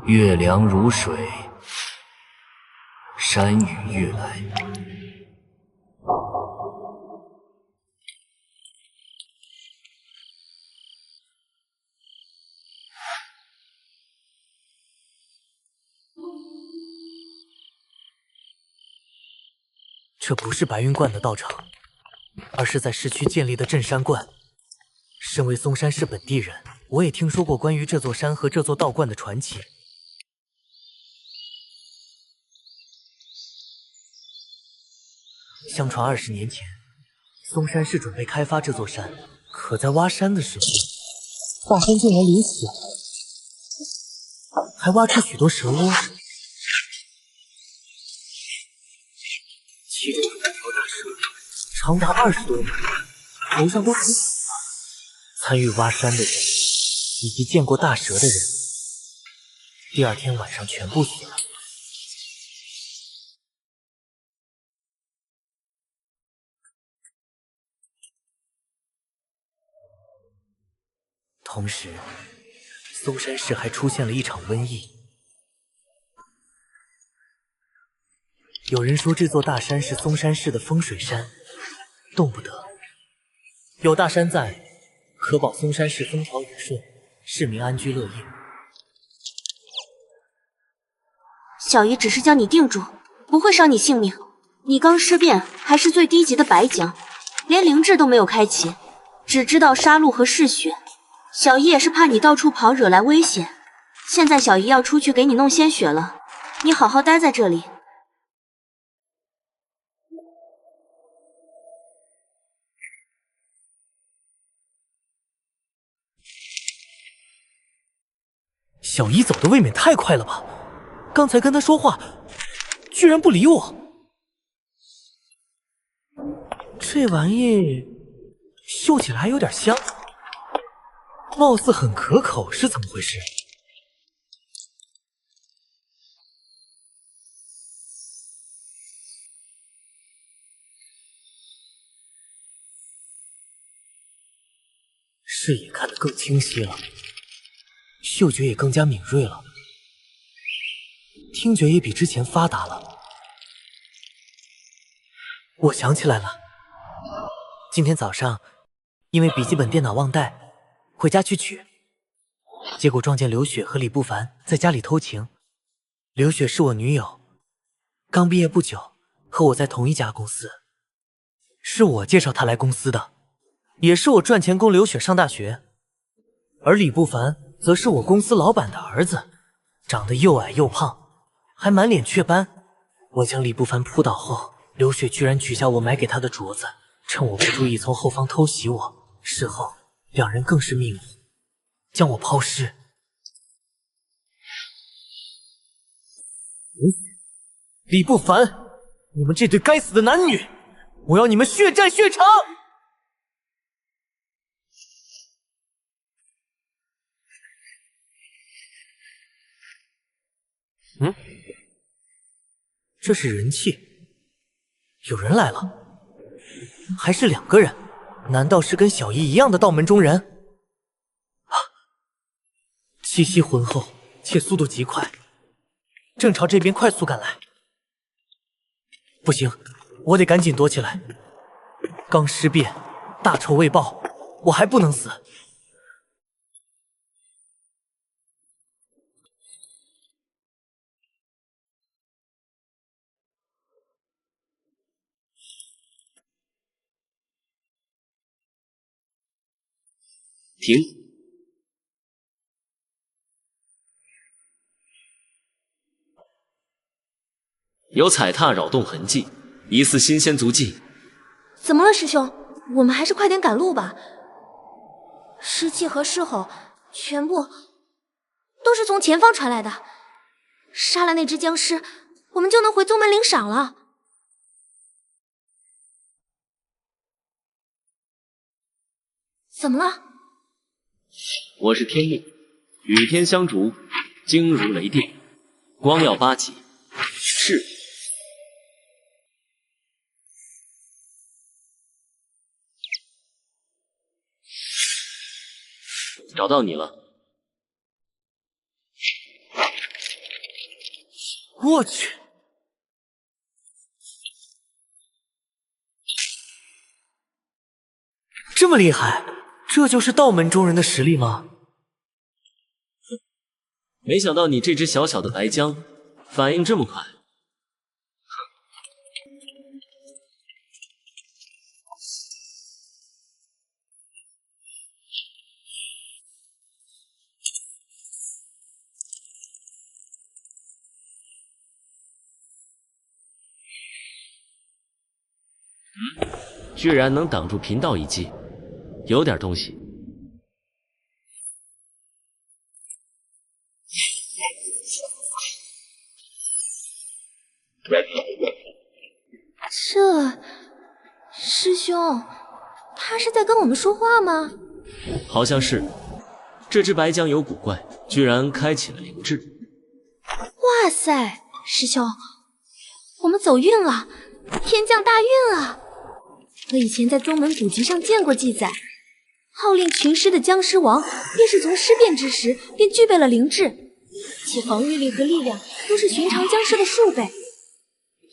月凉如水，山雨欲来。这不是白云观的道场，而是在市区建立的镇山观。身为嵩山市本地人，我也听说过关于这座山和这座道观的传奇。相传20年前，嵩山市准备开发这座山，可在挖山的时候，大山竟然流血了，还挖出许多蛇窝。其中有一条大蛇，长达20多米，头上都长角了。参与挖山的人以及见过大蛇的人，第二天晚上全部死了。同时，嵩山市还出现了一场瘟疫。有人说这座大山是嵩山市的风水山，动不得。有大山在，可保嵩山市风调雨顺，市民安居乐业。小姨只是将你定住，不会伤你性命。你刚尸变，还是最低级的白将，连灵智都没有开启，只知道杀戮和嗜血。小姨也是怕你到处跑，惹来危险。现在小姨要出去给你弄鲜血了，你好好待在这里。小姨走的未免太快了吧？刚才跟她说话，居然不理我。这玩意嗅起来还有点香，貌似很可口，是怎么回事？视野看得更清晰了，嗅觉也更加敏锐了，听觉也比之前发达了。我想起来了，今天早上因为笔记本电脑忘带，回家去取，结果撞见刘雪和李不凡在家里偷情。刘雪是我女友，刚毕业不久，和我在同一家公司，是我介绍她来公司的，也是我赚钱供刘雪上大学。而李不凡则是我公司老板的儿子，长得又矮又胖，还满脸雀斑。我将李不凡扑倒后，刘雪居然取下我买给她的镯子，趁我不注意从后方偷袭我。事后两人更是密谋，将我抛尸。李不凡，你们这对该死的男女，我要你们血债血偿！这是人气，有人来了，还是2个人，难道是跟小姨一样的道门中人？气息浑厚，且速度极快，正朝这边快速赶来。不行，我得赶紧躲起来。刚尸变，大仇未报，我还不能死。停！有踩踏扰动痕迹，疑似新仙足迹。怎么了，师兄？我们还是快点赶路吧。尸气和尸吼全部都是从前方传来的，杀了那只僵尸，我们就能回宗门领赏了。怎么了？我是天命，与天相逐，惊如雷电，光耀8级。是。找到你了。我去，这么厉害，这就是道门中人的实力吗？没想到你这只小小的白姜反应这么快。居然能挡住贫道一击，有点东西。这师兄，他是在跟我们说话吗？好像是。这只白姜有古怪，居然开启了灵智。哇塞，师兄，我们走运了，天降大运啊！我以前在宗门古籍上见过记载，号令群尸的僵尸王便是从尸变之时便具备了灵智，且防御力和力量都是寻常僵尸的数倍。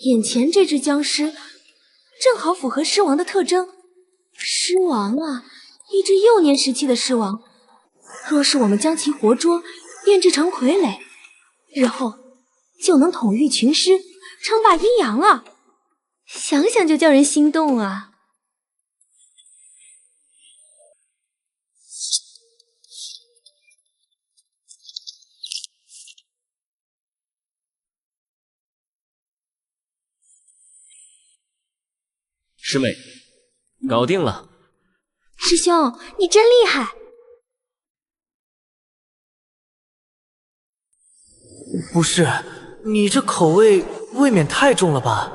眼前这只僵尸正好符合尸王的特征。尸王啊，一只幼年时期的尸王，若是我们将其活捉，炼制成傀儡，日后就能统御群尸，称霸阴阳啊！想想就叫人心动啊！师妹，搞定了。师兄，你真厉害！不是，你这口味未免太重了吧？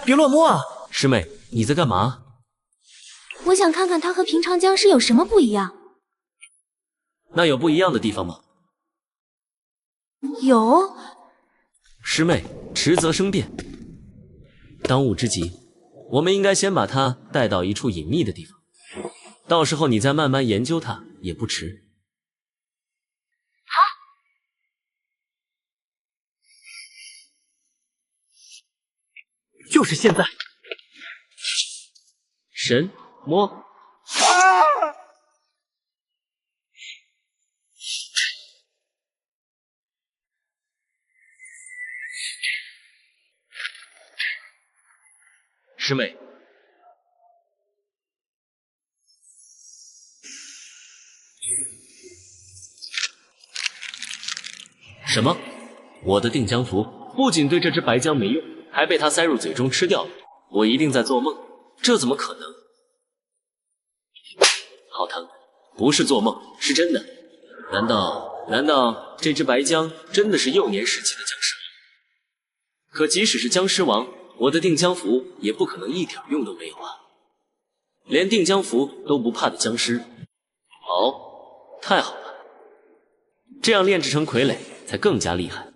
别乱摸啊！师妹，你在干嘛？我想看看他和平常僵尸有什么不一样。那有不一样的地方吗？有。师妹，迟则生变。当务之急，我们应该先把他带到一处隐秘的地方，到时候你再慢慢研究他也不迟。好。就是现在。神魔。师妹，什么？我的定江符不仅对这只白姜没用，还被他塞入嘴中吃掉了。我一定在做梦，这怎么可能？好疼，不是做梦，是真的。难道这只白姜真的是幼年时期的僵尸王？可即使是僵尸王，我的定江符也不可能一点用都没有啊！连定江符都不怕的僵尸，哦，太好了，这样炼制成傀儡才更加厉害。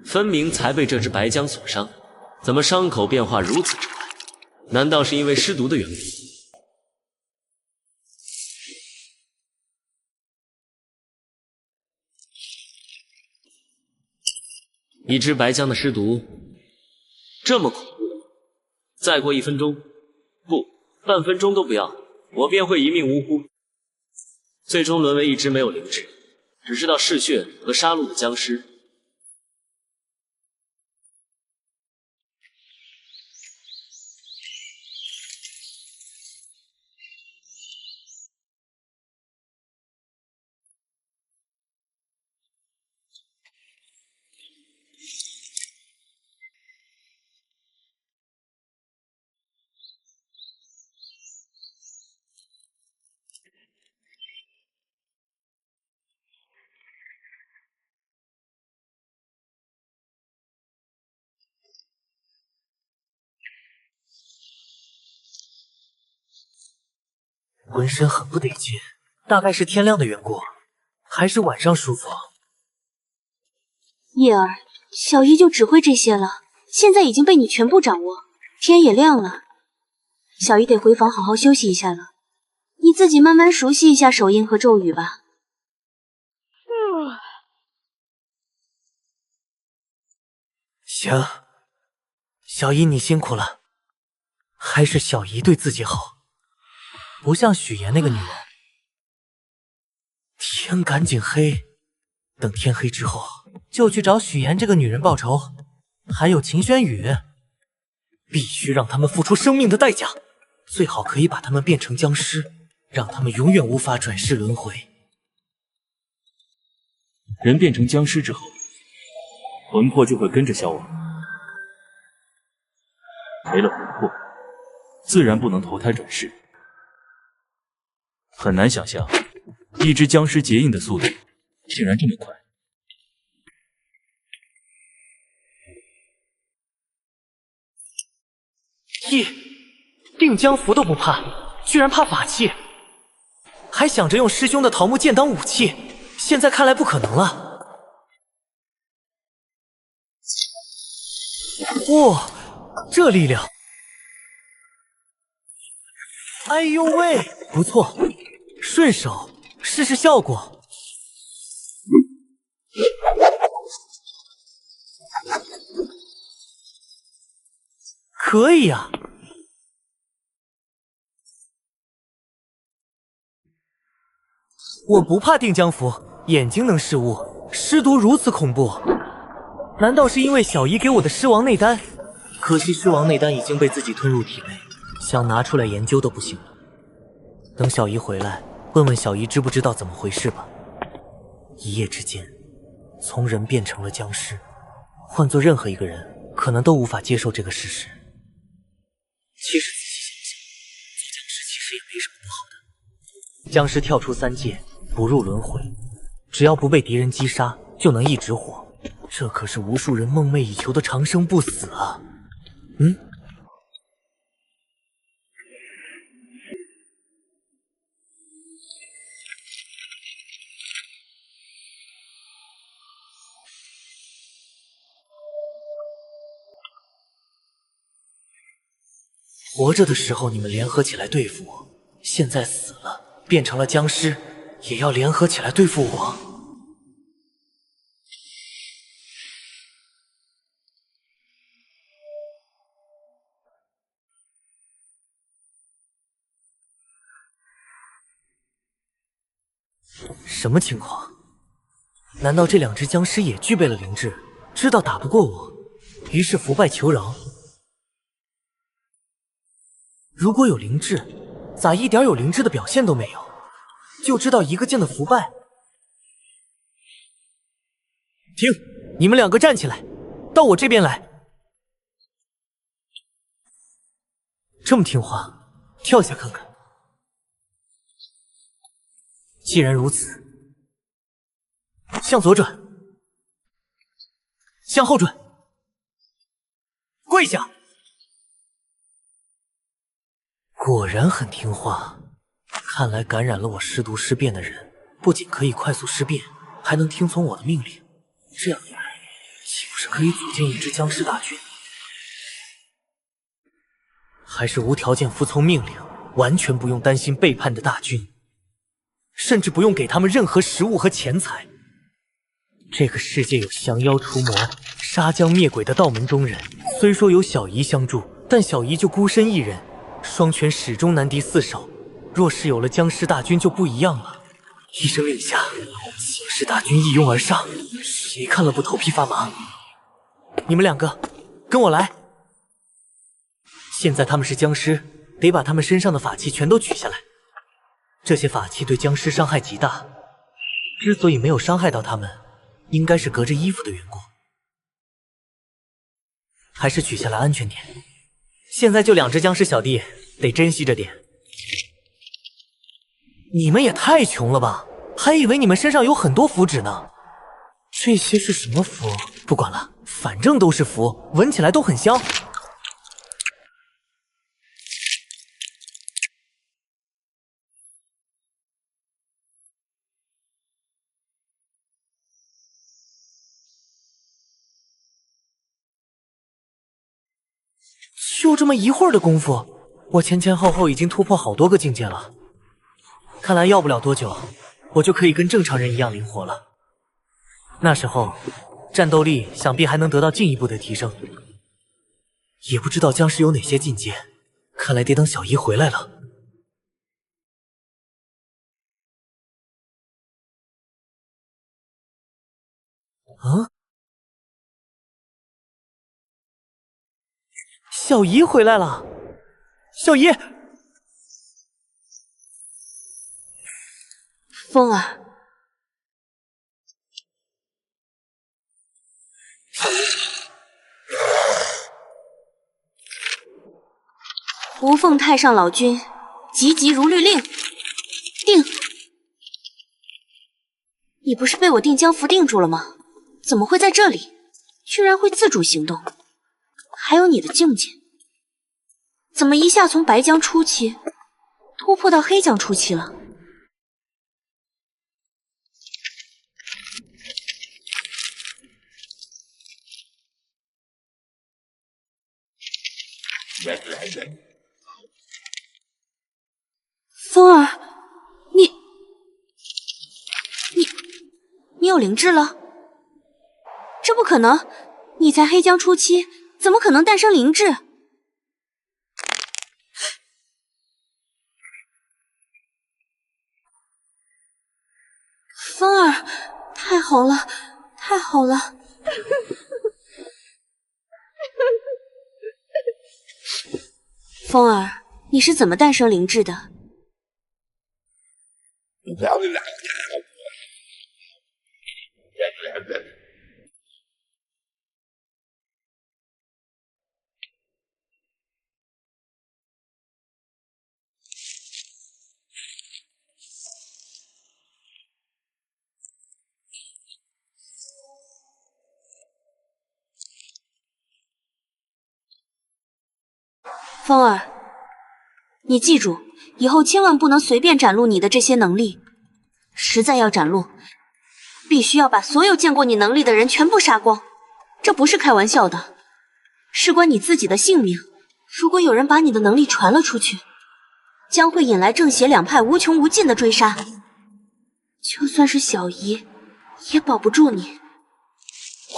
分明才被这只白姜所伤，怎么伤口变化如此之快？难道是因为尸毒的缘故？一只白姜的尸毒这么恐怖，再过1分钟，不，半分钟都不要，我便会一命呜呼，最终沦为一只没有灵智，只知道嗜血和杀戮的僵尸。浑身很不得劲，大概是天亮的缘故，还是晚上舒服。叶儿，小姨就只会这些了，现在已经被你全部掌握，天也亮了，小姨得回房好好休息一下了。你自己慢慢熟悉一下手印和咒语吧。行，小姨你辛苦了，还是小姨对自己好，不像许妍那个女人。天赶紧黑，等天黑之后就去找许妍这个女人报仇，还有秦轩宇，必须让他们付出生命的代价，最好可以把他们变成僵尸，让他们永远无法转世轮回。人变成僵尸之后，魂魄就会跟着消亡，没了魂魄，自然不能投胎转世。很难想象，一只僵尸结印的速度竟然这么快。定江符都不怕，居然怕法器，还想着用师兄的桃木剑当武器，现在看来不可能了。哇，这力量！哎呦喂，不错，顺手试试效果。可以呀。我不怕定江符，眼睛能视物，尸毒如此恐怖，难道是因为小姨给我的尸王内丹？可惜尸王内丹已经被自己吞入体内，想拿出来研究都不行了。等小姨回来，问问小姨知不知道怎么回事吧。一夜之间，从人变成了僵尸，换做任何一个人，可能都无法接受这个事实。其实仔细想想，做僵尸其实也没什么不好的。僵尸跳出三界，不入轮回，只要不被敌人击杀，就能一直活。这可是无数人梦寐以求的长生不死啊！活着的时候你们联合起来对付我，现在死了，变成了僵尸，也要联合起来对付我？什么情况？难道这两只僵尸也具备了灵智，知道打不过我，于是伏败求饶？如果有灵智，咋一点有灵智的表现都没有？就知道一个劲的伏败。停！你们两个站起来，到我这边来。这么听话，跳下看看。既然如此，向左转，向后转，跪下。果然很听话，看来感染了我尸毒尸变的人，不仅可以快速尸变，还能听从我的命令。这样一来，岂不是可以组建一支僵尸大军？还是无条件服从命令，完全不用担心背叛的大军，甚至不用给他们任何食物和钱财。这个世界有降妖除魔、杀将灭鬼的道门中人，虽说有小姨相助，但小姨就孤身一人，双拳始终难敌四手。若是有了僵尸大军就不一样了。一声令下，僵尸大军一拥而上，谁看了不头皮发麻？你们两个，跟我来。现在他们是僵尸，得把他们身上的法器全都取下来。这些法器对僵尸伤害极大，之所以没有伤害到他们，应该是隔着衣服的缘故。还是取下来安全点。现在就两只僵尸小弟，得珍惜着点。你们也太穷了吧，还以为你们身上有很多符纸呢。这些是什么符？不管了，反正都是符，闻起来都很香。就这么一会儿的功夫，我前前后后已经突破好多个境界了。看来要不了多久，我就可以跟正常人一样灵活了。那时候，战斗力想必还能得到进一步的提升。也不知道僵尸有哪些境界，看来得等小姨回来了。啊！小姨回来了！小姨，风儿，无奉太上老君，急如律令。定！你不是被我定江符定住了吗？怎么会在这里？居然会自主行动！还有你的境界，怎么一下从白江初期突破到黑江初期了？风儿，你有灵智了？这不可能！你在黑江初期，怎么可能诞生灵智？风儿，太好了，太好了！风儿，你是怎么诞生灵智的？风儿，你记住，以后千万不能随便展露你的这些能力。实在要展露，必须要把所有见过你能力的人全部杀光。这不是开玩笑的，事关你自己的性命。如果有人把你的能力传了出去，将会引来正邪两派无穷无尽的追杀。就算是小姨，也保不住你。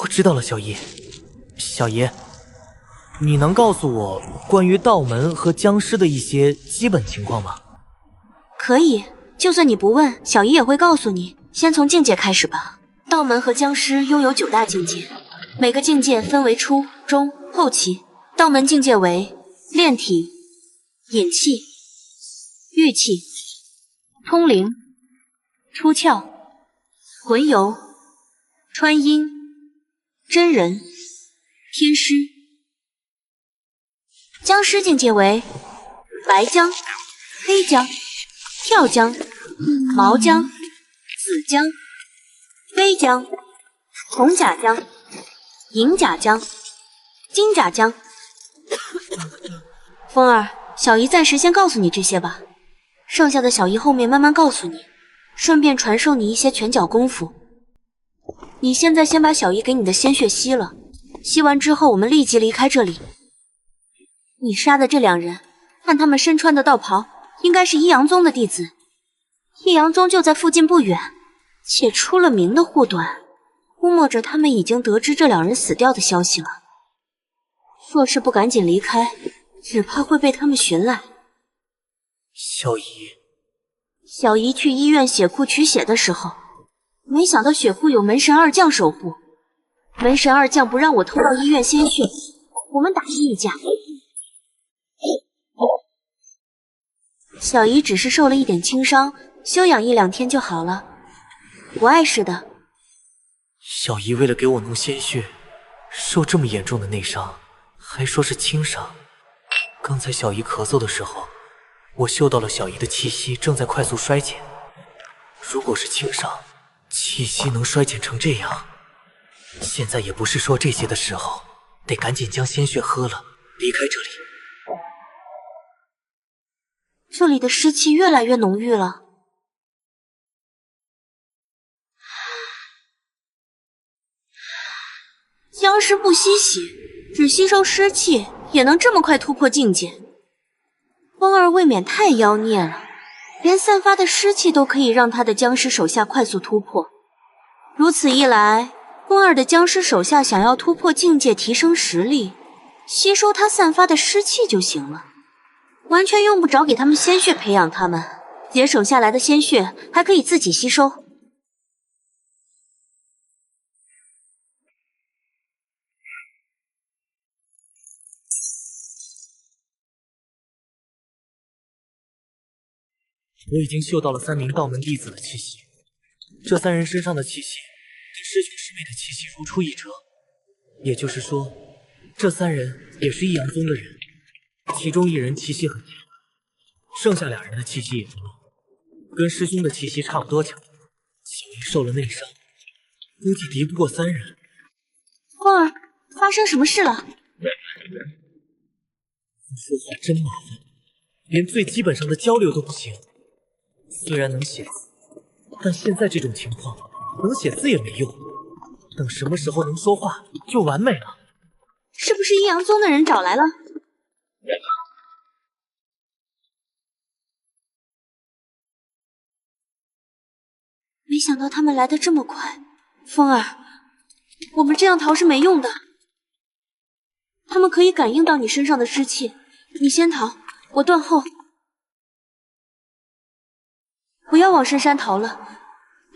我知道了，小姨。小姨，你能告诉我关于道门和僵尸的一些基本情况吗？可以，就算你不问，小姨也会告诉你。先从境界开始吧。道门和僵尸拥有9大境界，每个境界分为初、中、后期。道门境界为炼体、引气、御气、通灵、出窍、魂游、穿阴、真人、天师。僵尸境界为白僵、黑僵、跳僵、毛僵、紫僵、飞僵、红甲僵、银甲僵、金甲僵。风儿，小姨暂时先告诉你这些吧，剩下的小姨后面慢慢告诉你，顺便传授你一些拳脚功夫。你现在先把小姨给你的鲜血吸了，吸完之后我们立即离开这里。你杀的这2人，看他们身穿的道袍，应该是一阳宗的弟子。一阳宗就在附近不远，且出了名的护短，估摸着他们已经得知这2人死掉的消息了。若是不赶紧离开，只怕会被他们寻来。小姨，小姨去医院血库取血的时候，没想到血库有门神二将守护，门神二将不让我偷到医院鲜血，我们打了一架。小姨只是受了一点轻伤，休养1、2天就好了，不碍事的。小姨为了给我弄鲜血，受这么严重的内伤，还说是轻伤。刚才小姨咳嗽的时候，我嗅到了小姨的气息正在快速衰减。如果是轻伤，气息能衰减成这样，现在也不是说这些的时候，得赶紧将鲜血喝了，离开这里。这里的湿气越来越浓郁了。僵尸不吸血，只吸收湿气，也能这么快突破境界，风儿未免太妖孽了。连散发的尸气都可以让他的僵尸手下快速突破。如此一来，风儿的僵尸手下想要突破境界、提升实力，吸收他散发的尸气就行了，完全用不着给他们鲜血培养他们，节省下来的鲜血还可以自己吸收。我已经嗅到了3名道门弟子的气息，这3人身上的气息跟师兄师妹的气息如出一辙，也就是说，这3人也是异阳宗的人，其中1人气息很强，剩下2人的气息也不弱，跟师兄的气息差不多强。小姨受了内伤，估计敌不过3人。风儿，发生什么事了？你说话真麻烦，连最基本上的交流都不行。虽然能写字，但现在这种情况，能写字也没用。等什么时候能说话，就完美了。是不是阴阳宗的人找来了？没想到他们来得这么快。风儿，我们这样逃是没用的。他们可以感应到你身上的湿气，你先逃，我断后。不要往深山逃了，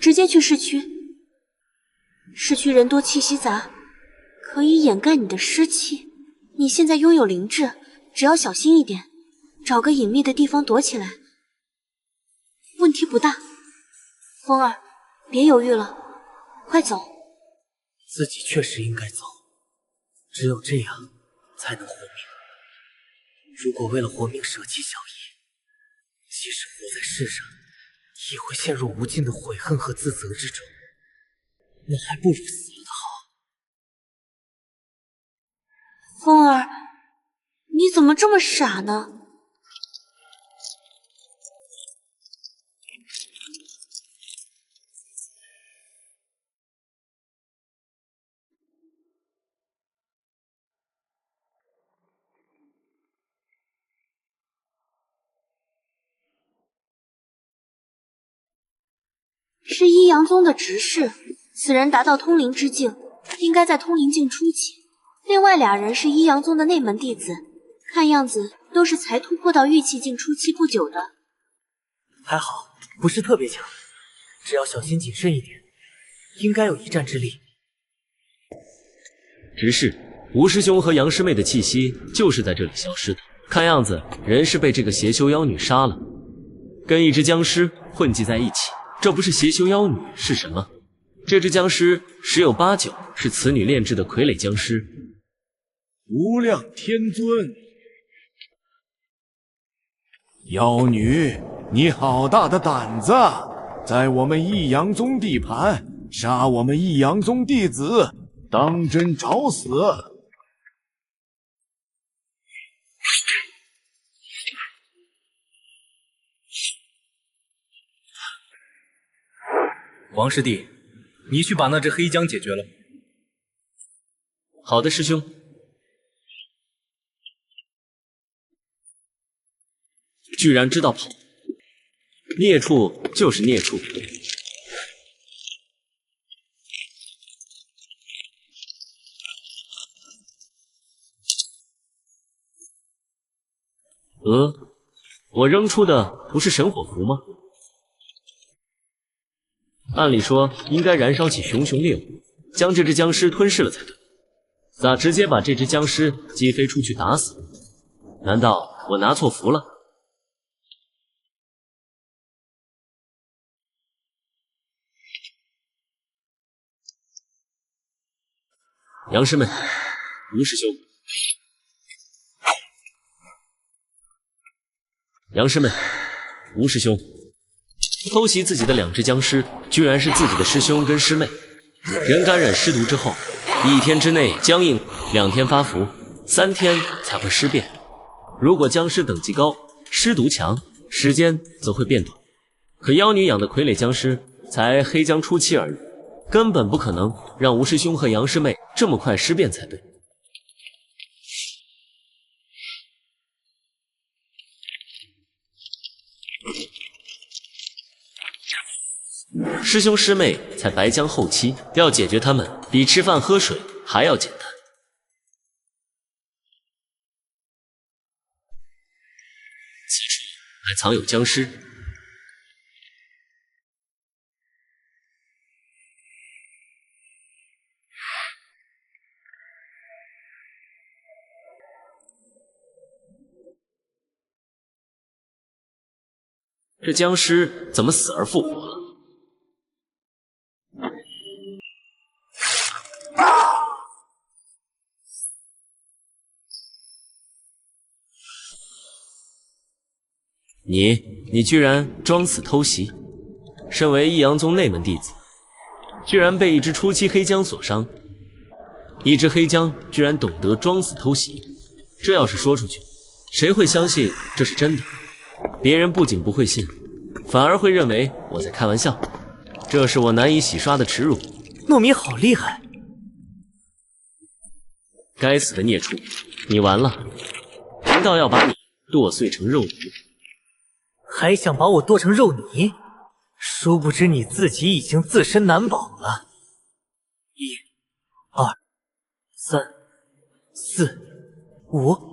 直接去市区。市区人多气息杂，可以掩盖你的湿气。你现在拥有灵智，只要小心一点，找个隐秘的地方躲起来，问题不大。风儿，别犹豫了，快走。自己确实应该走，只有这样才能活命。如果为了活命舍弃小姨，即使活在世上，也会陷入无尽的悔恨和自责之中，那还不如死了的好。风儿，你怎么这么傻呢？是阴阳宗的执事，此人达到通灵之境，应该在通灵境初期。另外2人是阴阳宗的内门弟子，看样子都是才突破到玉气境初期不久的。还好，不是特别强，只要小心谨慎一点，应该有一战之力。只是吴师兄和杨师妹的气息就是在这里消失的，看样子人是被这个邪修妖女杀了，跟一只僵尸混迹在一起。这不是邪修妖女是什么？这只僵尸十有八九是此女炼制的傀儡僵尸。无量天尊，妖女，你好大的胆子，在我们异阳宗地盘杀我们异阳宗弟子，当真找死！王师弟，你去把那只黑僵解决了。好的，师兄。居然知道跑，孽畜就是孽畜。我扔出的不是神火符吗？按理说应该燃烧起熊熊烈火，将这只僵尸吞噬了才对。咋直接把这只僵尸击飞出去打死？难道我拿错符了？杨师妹，吴师兄，杨师妹，吴师兄。偷袭自己的2只僵尸，居然是自己的师兄跟师妹。人感染尸毒之后，1天之内僵硬，2天发福，3天才会尸变。如果僵尸等级高，尸毒强，时间则会变短。可妖女养的傀儡僵尸才黑僵初期而已，根本不可能让吴师兄和杨师妹这么快尸变才对。师兄师妹才白江后期，要解决他们比吃饭喝水还要简单。此处还藏有僵尸。这僵尸怎么死而复活了？你居然装死偷袭！身为一阳宗内门弟子，居然被一只初期黑姜所伤。一只黑姜居然懂得装死偷袭，这要是说出去，谁会相信这是真的？别人不仅不会信，反而会认为我在开玩笑，这是我难以洗刷的耻辱。糯米好厉害！该死的孽畜，你完了！贫道要把你剁碎成肉泥！还想把我剁成肉泥？殊不知你自己已经自身难保了。1、2、3、4、5。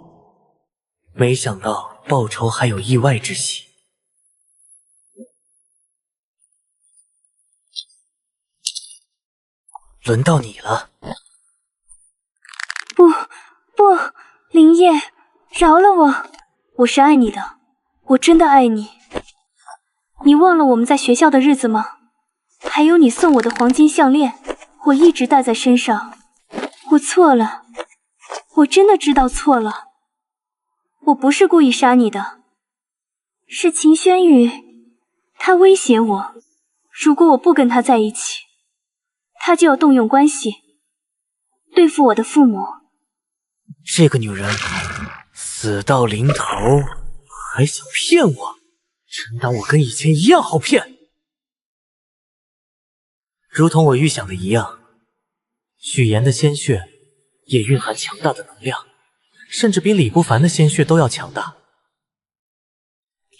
没想到报仇还有意外之喜。轮到你了。不，林叶，饶了我！我是爱你的，我真的爱你。你忘了我们在学校的日子吗？还有你送我的黄金项链，我一直戴在身上。我错了，我真的知道错了。我不是故意杀你的，是秦轩宇，他威胁我，如果我不跟他在一起，他就要动用关系对付我的父母。这个女人死到临头还想骗我，真当我跟以前一样好骗？如同我预想的一样，许岩的鲜血也蕴含强大的能量，甚至比李不凡的鲜血都要强大。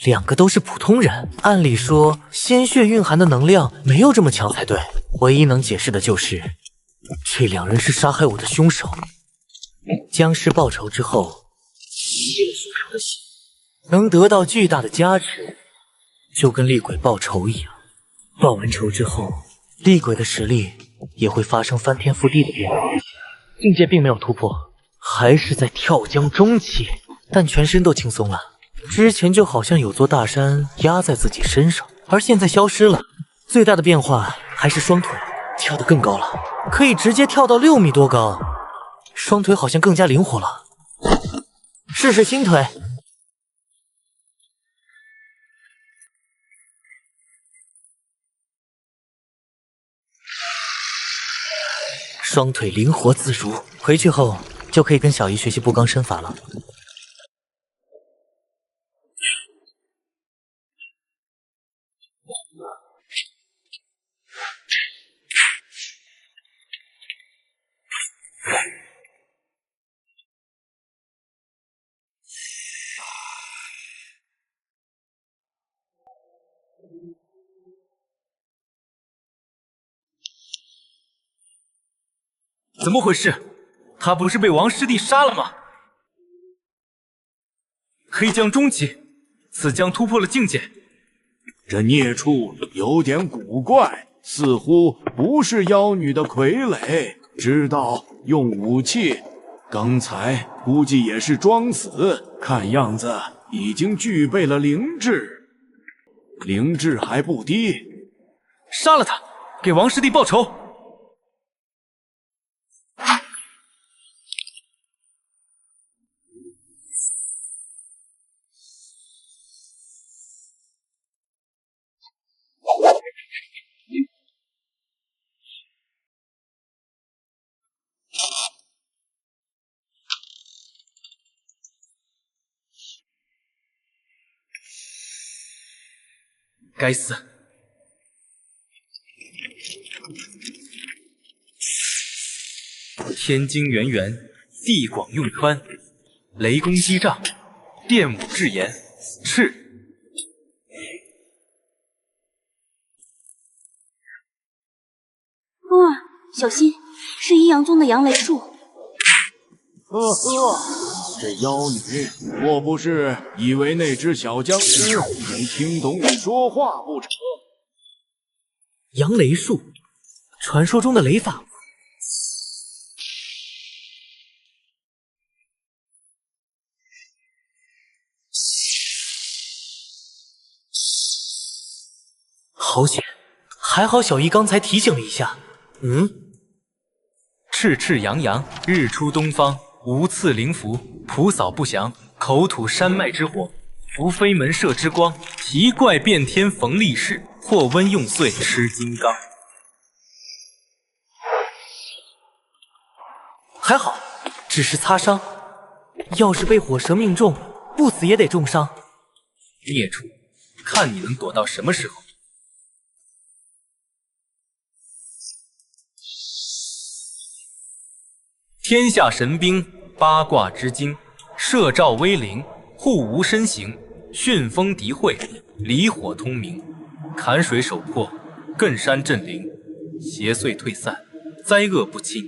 两个都是普通人，按理说鲜血蕴含的能量没有这么强才对。唯一能解释的就是这两人是杀害我的凶手。僵尸报仇之后吸了凶手的血，能得到巨大的加持，就跟厉鬼报仇一样。报完仇之后，厉鬼的实力也会发生翻天覆地的变化。境界并没有突破，还是在跳江中期，但全身都轻松了。之前就好像有座大山压在自己身上，而现在消失了。最大的变化还是双腿跳得更高了，可以直接跳到6米多高。双腿好像更加灵活了。试试新腿。双腿灵活自如，回去后就可以跟小姨学习步罡身法了。怎么回事？他不是被王师弟杀了吗？黑将中期，此将突破了境界。这孽畜有点古怪，似乎不是妖女的傀儡，知道用武器。刚才估计也是装死，看样子已经具备了灵智，灵智还不低。杀了他，给王师弟报仇！该死！天经圆圆，地广用宽，雷公击杖，电舞至炎，赤。小心，是阴阳宗的杨雷术。这妖女莫不是以为那只小僵尸能听懂你说话不成？杨雷术，传说中的雷法。好险，还好小姨刚才提醒了一下。赤赤洋洋，日出东方，无赐灵符，普扫不祥，口吐山脉之火，伏飞门射之光，奇怪变天逢利市，破温用碎吃金刚。还好，只是擦伤，要是被火蛇命中，不死也得重伤。孽畜，看你能躲到什么时候！天下神兵，八卦之精，摄照威灵，护无身形，旋风敌会，离火通明，坎水手破，艮山镇灵，邪祟退散，灾厄不侵，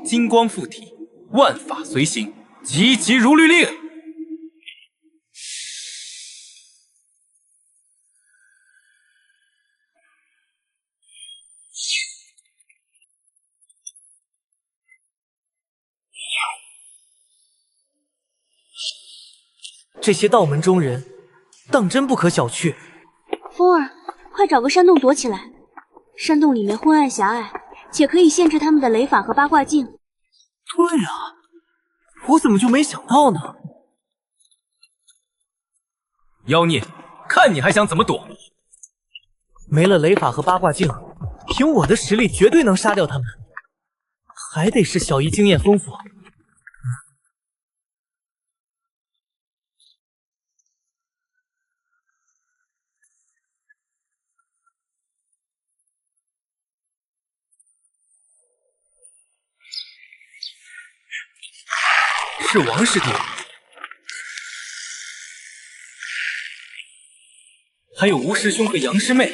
金光附体，万法随行，急急如律令。这些道门中人，当真不可小觑。风儿，快找个山洞躲起来。山洞里面昏暗狭隘，且可以限制他们的雷法和八卦镜。对啊，我怎么就没想到呢？妖孽，看你还想怎么躲！没了雷法和八卦镜，凭我的实力绝对能杀掉他们。还得是小姨经验丰富。是王师弟，还有吴师兄和杨师妹。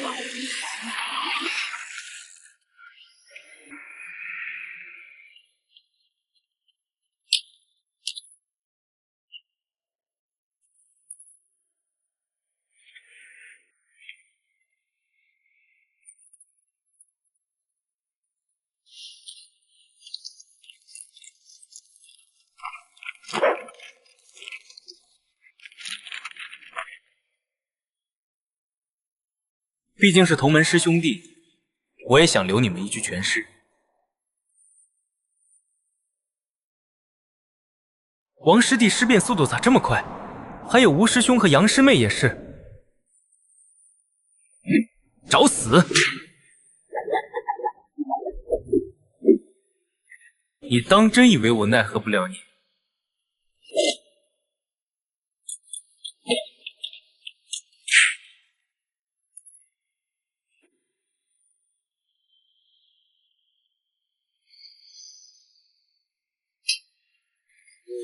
毕竟是同门师兄弟，我也想留你们一具全尸。王师弟尸变速度咋这么快？还有吴师兄和杨师妹也是。找死！你当真以为我奈何不了你？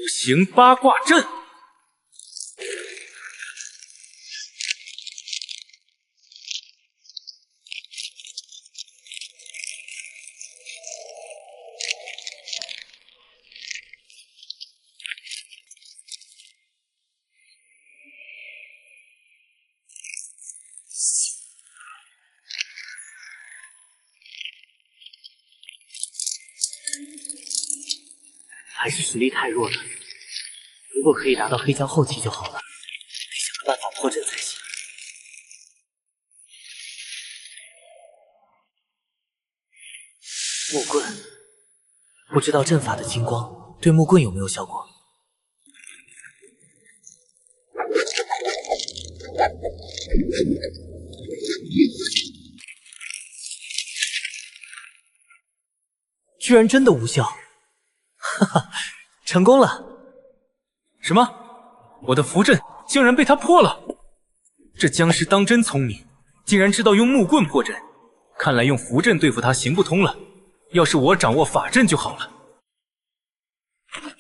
五行八卦阵，还是实力太弱了。如果可以达到黑将后期就好了，得想个办法破阵才行。木棍，不知道阵法的金光对木棍有没有效果？居然真的无效，哈哈，成功了！什么？我的符阵竟然被他破了！这僵尸当真聪明，竟然知道用木棍破阵。看来用符阵对付他行不通了，要是我掌握法阵就好了。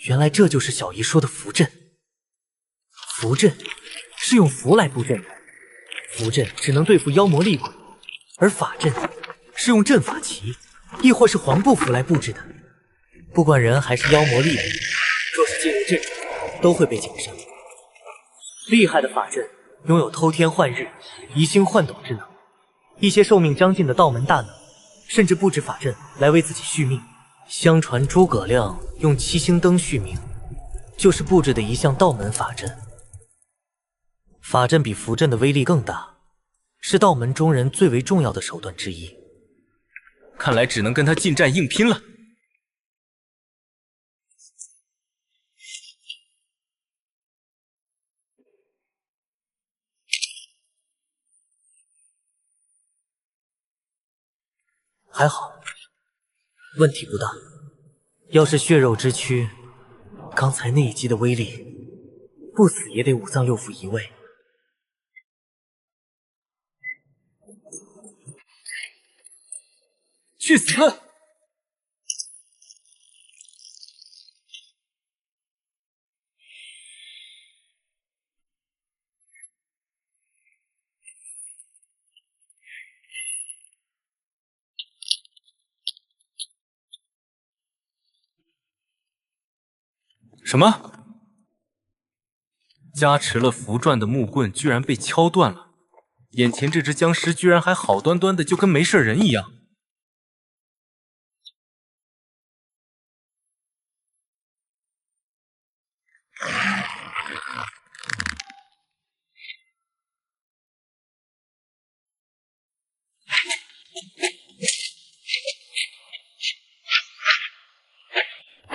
原来这就是小姨说的符阵。符阵是用符来布阵的，符阵只能对付妖魔厉鬼，而法阵是用阵法旗亦或是黄布符来布置的。不管人还是妖魔厉害，若是进入阵中，都会被减伤。厉害的法阵拥有偷天换日、移星换斗之能，一些寿命将近的道门大能，甚至布置法阵来为自己续命。相传诸葛亮用七星灯续命，就是布置的一项道门法阵。法阵比符阵的威力更大，是道门中人最为重要的手段之一。看来只能跟他近战硬拼了。还好，问题不大。要是血肉之躯，刚才那一击的威力，不死也得五脏六腑移位。去死！什么？加持了符篆的木棍居然被敲断了，眼前这只僵尸居然还好端端的就跟没事人一样。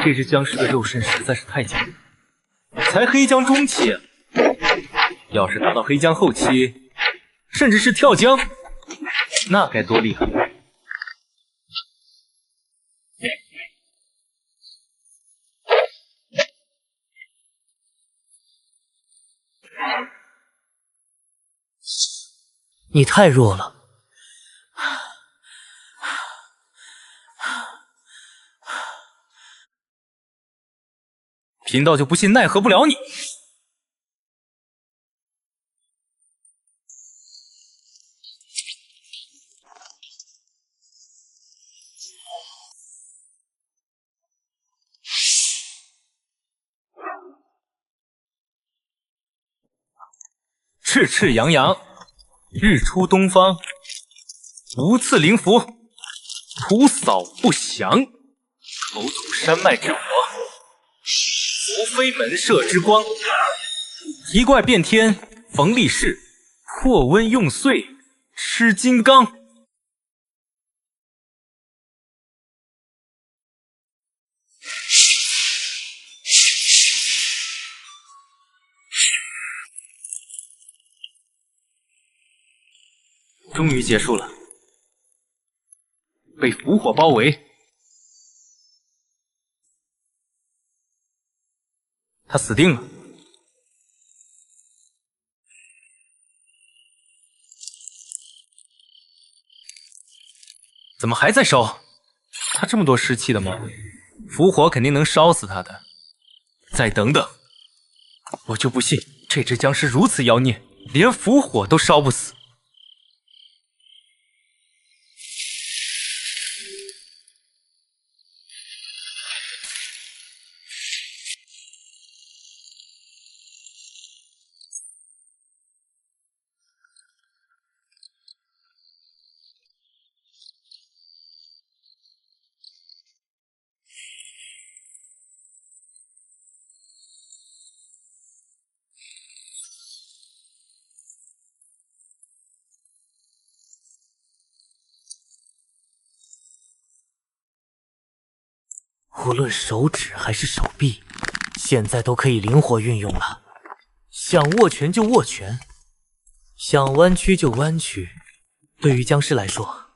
这只僵尸的肉身实在是太强，才黑将中期，要是达到黑将后期，甚至是跳将，那该多厉害！你太弱了。贫道就不信奈何不了你。赤赤洋洋，日出东方，无刺灵符，徒扫不降，口吐山脉之火。伏飞门射之光，提怪变天，逢力士，破温用碎，吃金刚。终于结束了，被符火包围。他死定了。怎么还在烧？他这么多湿气的吗？符火肯定能烧死他的。再等等，我就不信这只僵尸如此妖孽，连符火都烧不死。无论手指还是手臂，现在都可以灵活运用了。想握拳就握拳，想弯曲就弯曲。对于僵尸来说，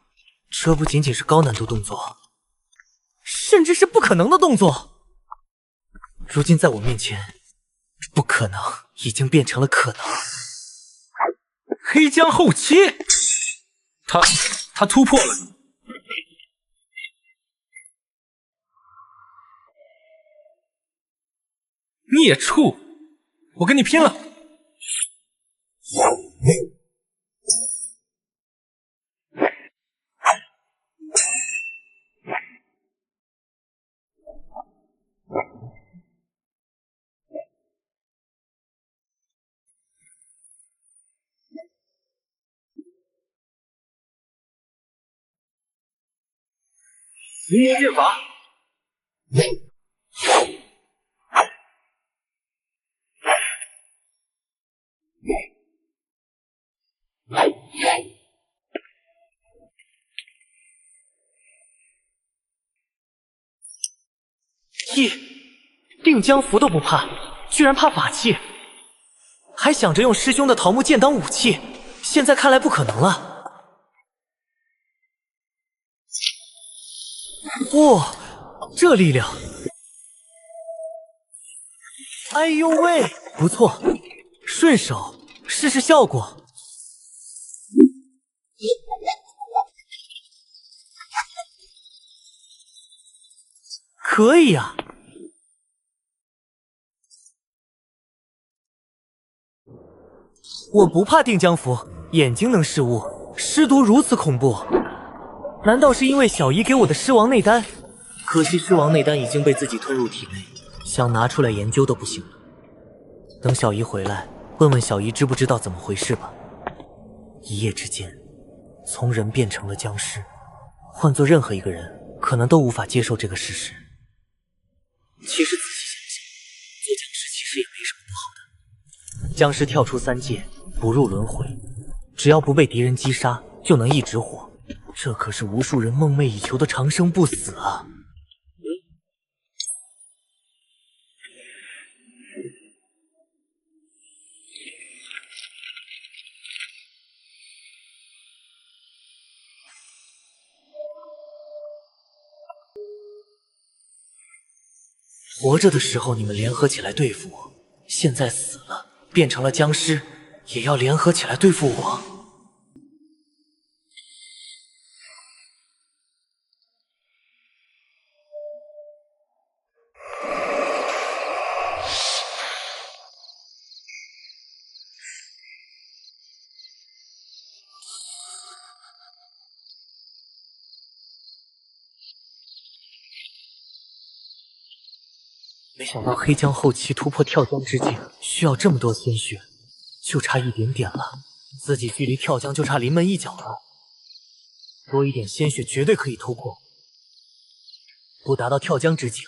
这不仅仅是高难度动作，甚至是不可能的动作。如今在我面前，不可能已经变成了可能。黑将后期，他突破了。孽畜，我跟你拼了！伏魔剑法。定江符都不怕，居然怕法器，还想着用师兄的桃木剑当武器，现在看来不可能了。哇，这力量！哎呦喂，不错，顺手试试效果。可以呀。我不怕定江符，眼睛能视物，尸毒如此恐怖，难道是因为小姨给我的尸王内丹？可惜尸王内丹已经被自己吞入体内，想拿出来研究都不行了。等小姨回来，问问小姨知不知道怎么回事吧。一夜之间，从人变成了僵尸，换做任何一个人，可能都无法接受这个事实。其实仔细想想，做僵尸其实也没什么不好的。僵尸跳出3界，不入轮回，只要不被敌人击杀，就能一直活。这可是无数人梦寐以求的长生不死啊！活着的时候你们联合起来对付我，现在死了，变成了僵尸，也要联合起来对付我？没想到黑江后期突破跳江之境需要这么多鲜血，就差一点点了，自己距离跳江就差临门一脚了。多一点鲜血绝对可以突破。不达到跳江之境，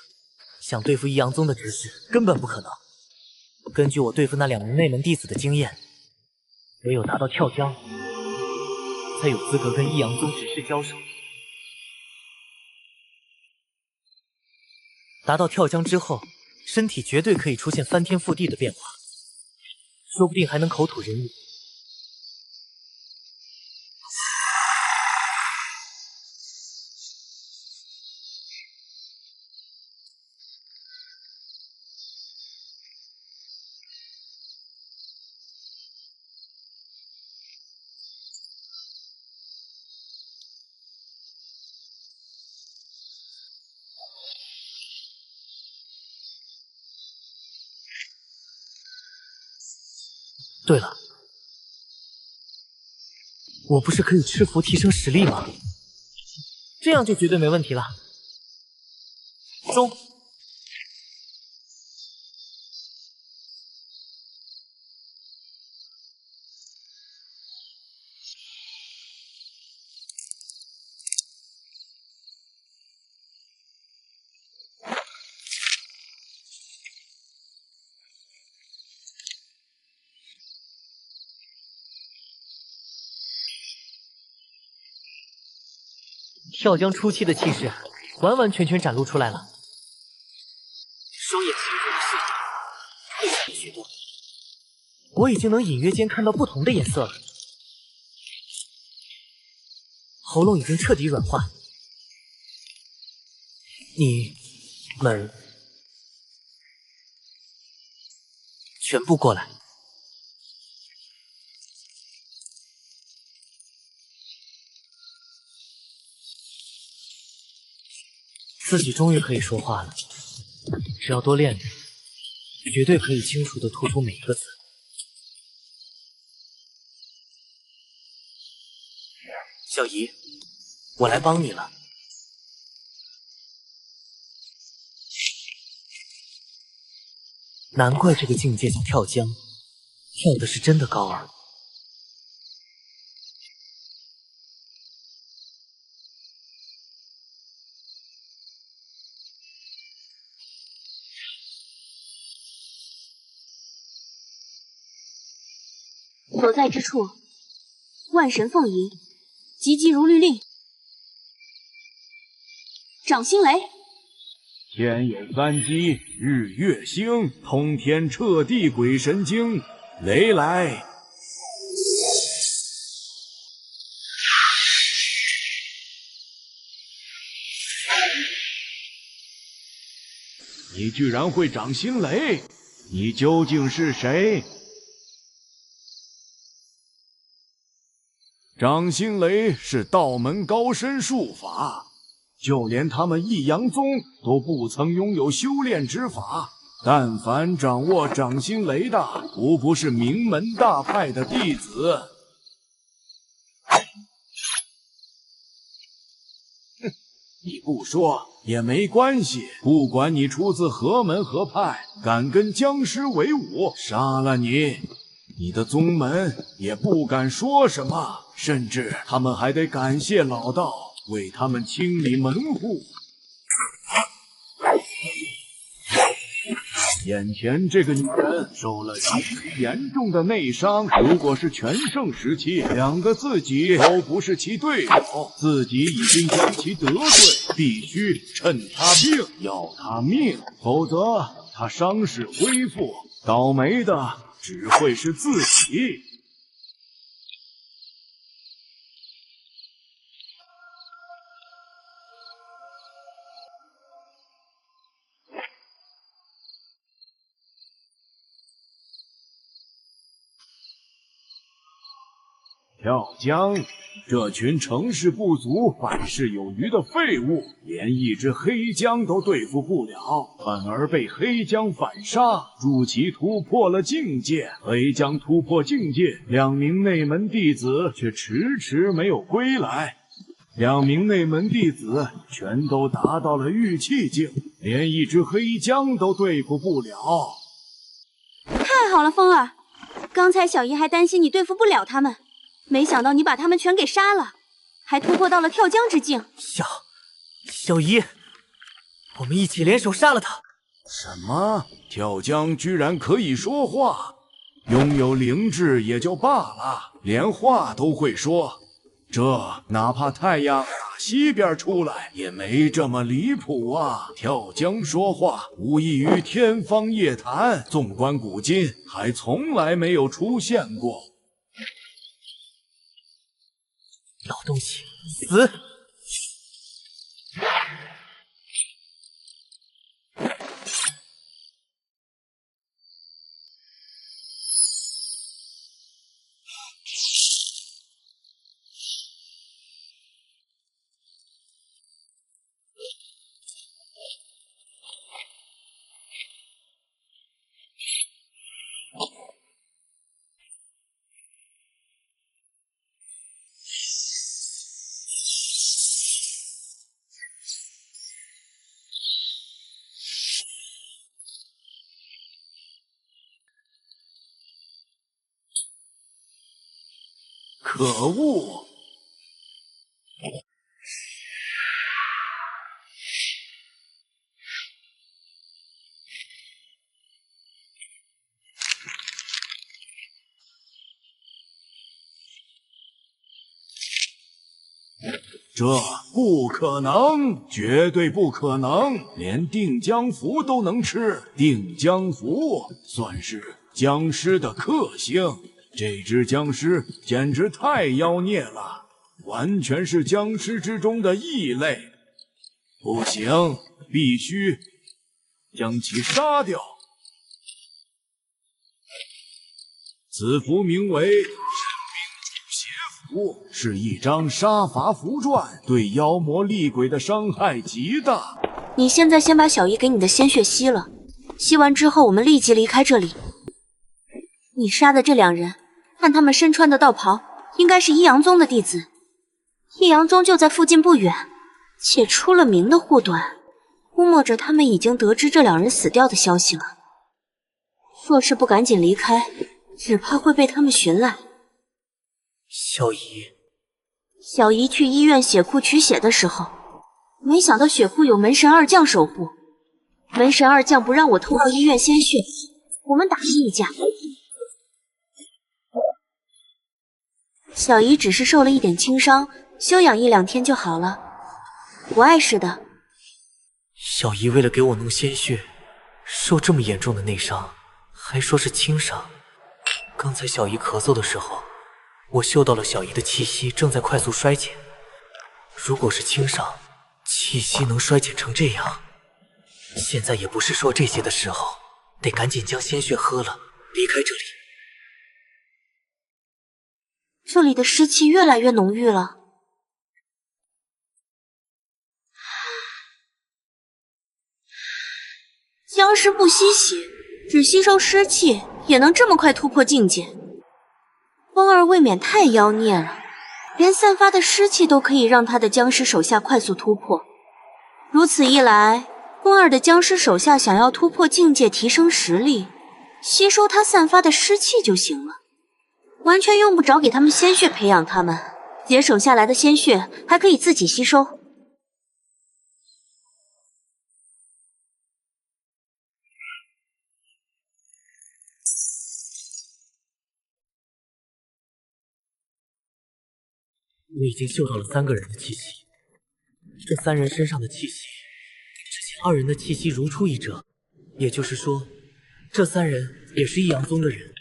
想对付一阳宗的执事根本不可能。根据我对付那2名内门弟子的经验，唯有达到跳江，才有资格跟一阳宗执事交手。达到跳江之后，身体绝对可以出现翻天覆地的变化，说不定还能口吐人语。对了，我不是可以吃符提升实力吗？这样就绝对没问题了。中。跳江初期的气势完完全全展露出来了，双眼清澈的视野倍闪许多，我已经能隐约间看到不同的颜色了。喉咙已经彻底软化，你们全部过来。自己终于可以说话了，只要多练练，绝对可以清楚地吐出每一个字。小姨，我来帮你了。难怪这个境界叫跳江，跳的是真的高啊。所在之处，万神奉迎，急急如律令。掌心雷，天有三机，日月星，通天彻地鬼神经，雷来！你居然会掌心雷，你究竟是谁？掌心雷是道门高深术法，就连他们一阳宗都不曾拥有修炼之法。但凡掌握掌心雷的，无不是名门大派的弟子。哼，你不说也没关系，不管你出自何门何派，敢跟僵尸为伍，杀了你，你的宗门也不敢说什么，甚至他们还得感谢老道为他们清理门户。眼前这个女人受了极其严重的内伤，如果是全盛时期，两个自己都不是其对手，自己已经将其得罪，必须趁她病要她命，否则她伤势恢复，倒霉的只会是自己。跳江，这群成事不足、败事有余的废物，连一只黑江都对付不了，反而被黑江反杀，助其突破了境界。黑江突破境界，2名内门弟子却迟迟没有归来。2名内门弟子全都达到了玉气境，连一只黑江都对付不了。太好了，风儿，刚才小姨还担心你对付不了他们。没想到你把他们全给杀了，还突破到了跳江之境。小姨，我们一起联手杀了他。什么？跳江居然可以说话？拥有灵智也就罢了，连话都会说，这哪怕太阳打西边出来也没这么离谱啊！跳江说话无异于天方夜谭，纵观古今还从来没有出现过。老东西，死！可恶！这不可能，绝对不可能！连定江符都能吃，定江符算是僵尸的克星。这只僵尸简直太妖孽了，完全是僵尸之中的异类。不行，必须将其杀掉。此符名为神兵助邪符，是一张杀伐符篆，对妖魔厉鬼的伤害极大。你现在先把小姨给你的鲜血吸了，吸完之后我们立即离开这里。你杀的这2人，看他们身穿的道袍，应该是一阳宗的弟子。一阳宗就在附近不远，且出了名的护短，估摸着他们已经得知这2人死掉的消息了。若是不赶紧离开，只怕会被他们寻来。小姨去医院血库取血的时候，没想到血库有门神二将守护，门神二将不让我透过医院鲜血，我们打了一架。小姨只是受了一点轻伤，休养1、2天就好了，不碍事的。小姨为了给我弄鲜血，受这么严重的内伤，还说是轻伤。刚才小姨咳嗽的时候，我嗅到了小姨的气息正在快速衰减。如果是轻伤，气息能衰减成这样，现在也不是说这些的时候，得赶紧将鲜血喝了，离开这里。这里的湿气越来越浓郁了。僵尸不吸血，只吸收湿气，也能这么快突破境界。风儿未免太妖孽了，连散发的湿气都可以让他的僵尸手下快速突破。如此一来，风儿的僵尸手下想要突破境界、提升实力，吸收他散发的湿气就行了，完全用不着给他们鲜血培养他们，节省下来的鲜血还可以自己吸收。我已经嗅到了3个人的气息，这3人身上的气息，之前2人的气息如出一辙，也就是说，这3人也是异阳宗的人，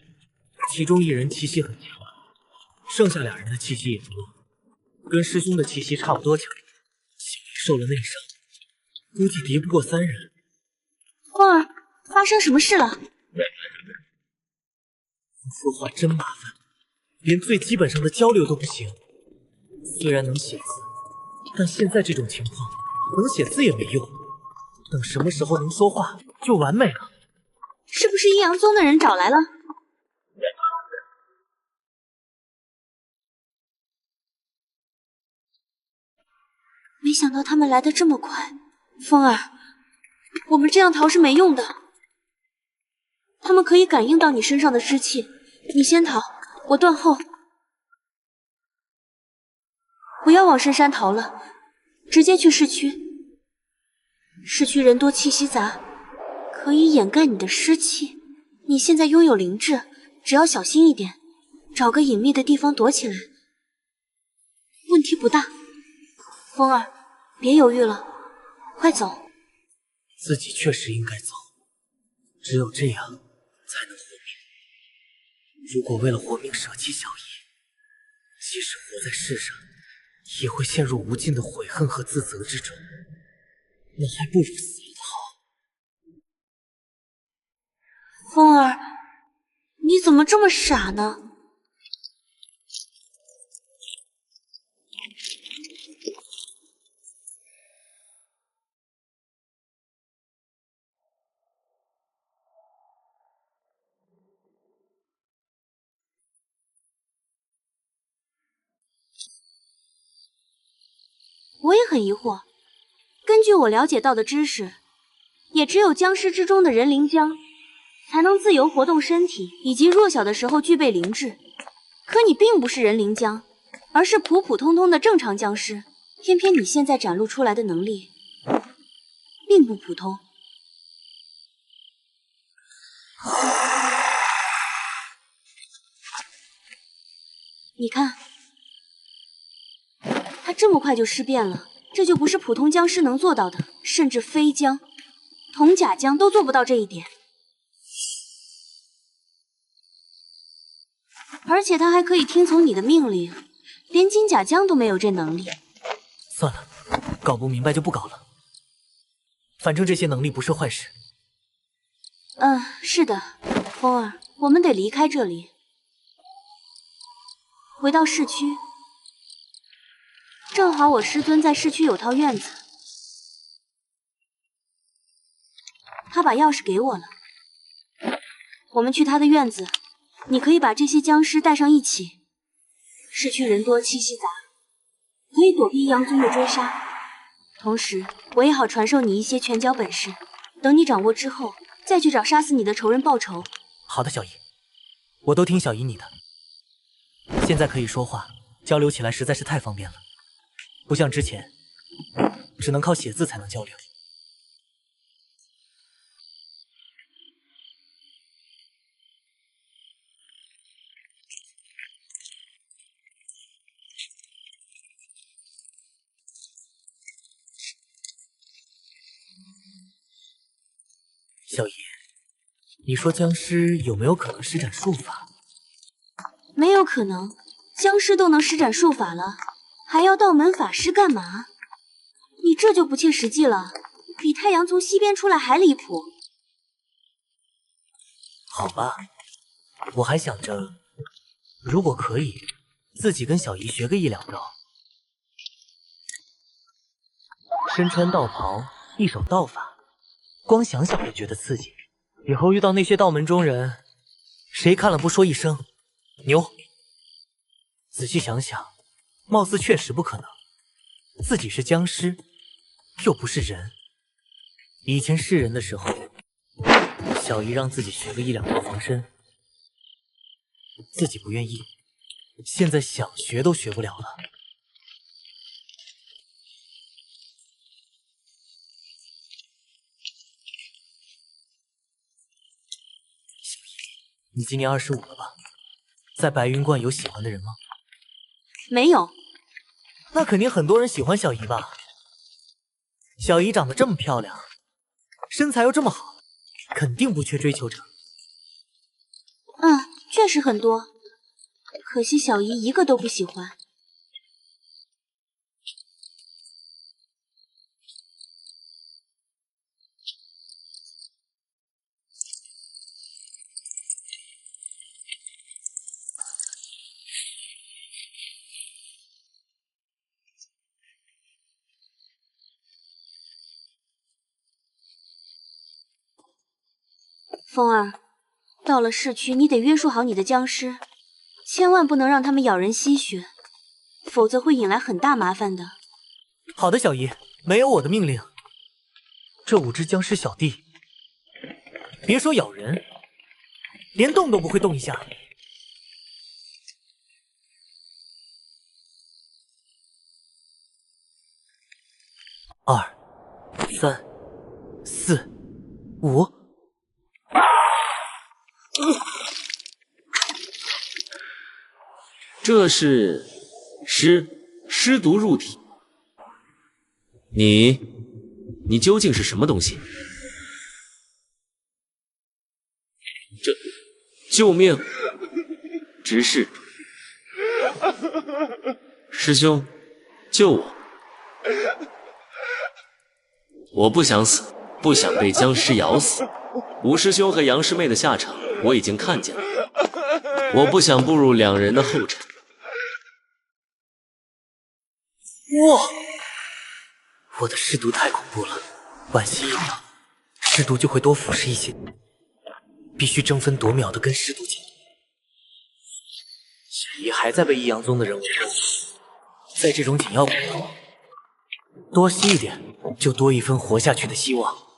其中1人气息很强，剩下2人的气息也不弱，跟师兄的气息差不多强。小姨受了内伤，估计敌不过3人。风儿，发生什么事了？说话真麻烦，连最基本上的交流都不行。虽然能写字，但现在这种情况，能写字也没用。等什么时候能说话，就完美了。是不是阴阳宗的人找来了？没想到他们来得这么快。风儿，我们这样逃是没用的。他们可以感应到你身上的湿气，你先逃，我断后。不要往深山逃了，直接去市区。市区人多气息杂，可以掩盖你的湿气。你现在拥有灵智，只要小心一点，找个隐秘的地方躲起来，问题不大。风儿，别犹豫了，快走。自己确实应该走，只有这样才能活命。如果为了活命舍弃小姨，即使活在世上，也会陷入无尽的悔恨和自责之中，那还不如死了好。风儿，你怎么这么傻呢？我也很疑惑，根据我了解到的知识，也只有僵尸之中的人灵僵才能自由活动身体，以及弱小的时候具备灵智。可你并不是人灵僵，而是普普通通的正常僵尸。偏偏你现在展露出来的能力，并不普通。你看，他这么快就尸变了，这就不是普通僵尸能做到的，甚至飞僵、铜甲僵都做不到这一点。而且他还可以听从你的命令，连金甲僵都没有这能力。算了，搞不明白就不搞了。反正这些能力不是坏事。是的，风儿，我们得离开这里，回到市区。正好我师尊在市区有套院子，他把钥匙给我了。我们去他的院子，你可以把这些僵尸带上一起。市区人多气息杂，可以躲避阴阳宗的追杀。同时，我也好传授你一些拳脚本事，等你掌握之后，再去找杀死你的仇人报仇。好的，小姨，我都听小姨你的。现在可以说话，交流起来实在是太方便了，不像之前，只能靠写字才能交流。小姨，你说僵尸有没有可能施展术法？没有可能，僵尸都能施展术法了，还要道门法师干嘛？你这就不切实际了，比太阳从西边出来还离谱。好吧，我还想着，如果可以，自己跟小姨学个1、2招。身穿道袍，一手道法，光想想就觉得刺激。以后遇到那些道门中人，谁看了不说一声牛？仔细想想，貌似确实不可能。自己是僵尸，又不是人。以前是人的时候，小姨让自己学个1、2招防身，自己不愿意，现在想学都学不了了。你今年25了吧？在白云观有喜欢的人吗？没有。那肯定很多人喜欢小姨吧？小姨长得这么漂亮，身材又这么好，肯定不缺追求者。确实很多，可惜小姨一个都不喜欢。风儿，到了市区，你得约束好你的僵尸，千万不能让他们咬人吸血，否则会引来很大麻烦的。好的，小姨，没有我的命令，这5只僵尸小弟，别说咬人，连动都不会动一下。2、3、4、5。这是尸毒入体。你究竟是什么东西？救命！执事，师兄，救我！我不想死，不想被僵尸咬死。吴师兄和杨师妹的下场我已经看见了，我不想步入2人的后尘。哇！我的尸毒太恐怖了，晚些1秒，尸毒就会多腐蚀一些，必须争分夺秒的跟尸毒竞争。小姨还在被异阳宗的人围攻，在这种紧要关头，多吸一点，就多一分活下去的希望。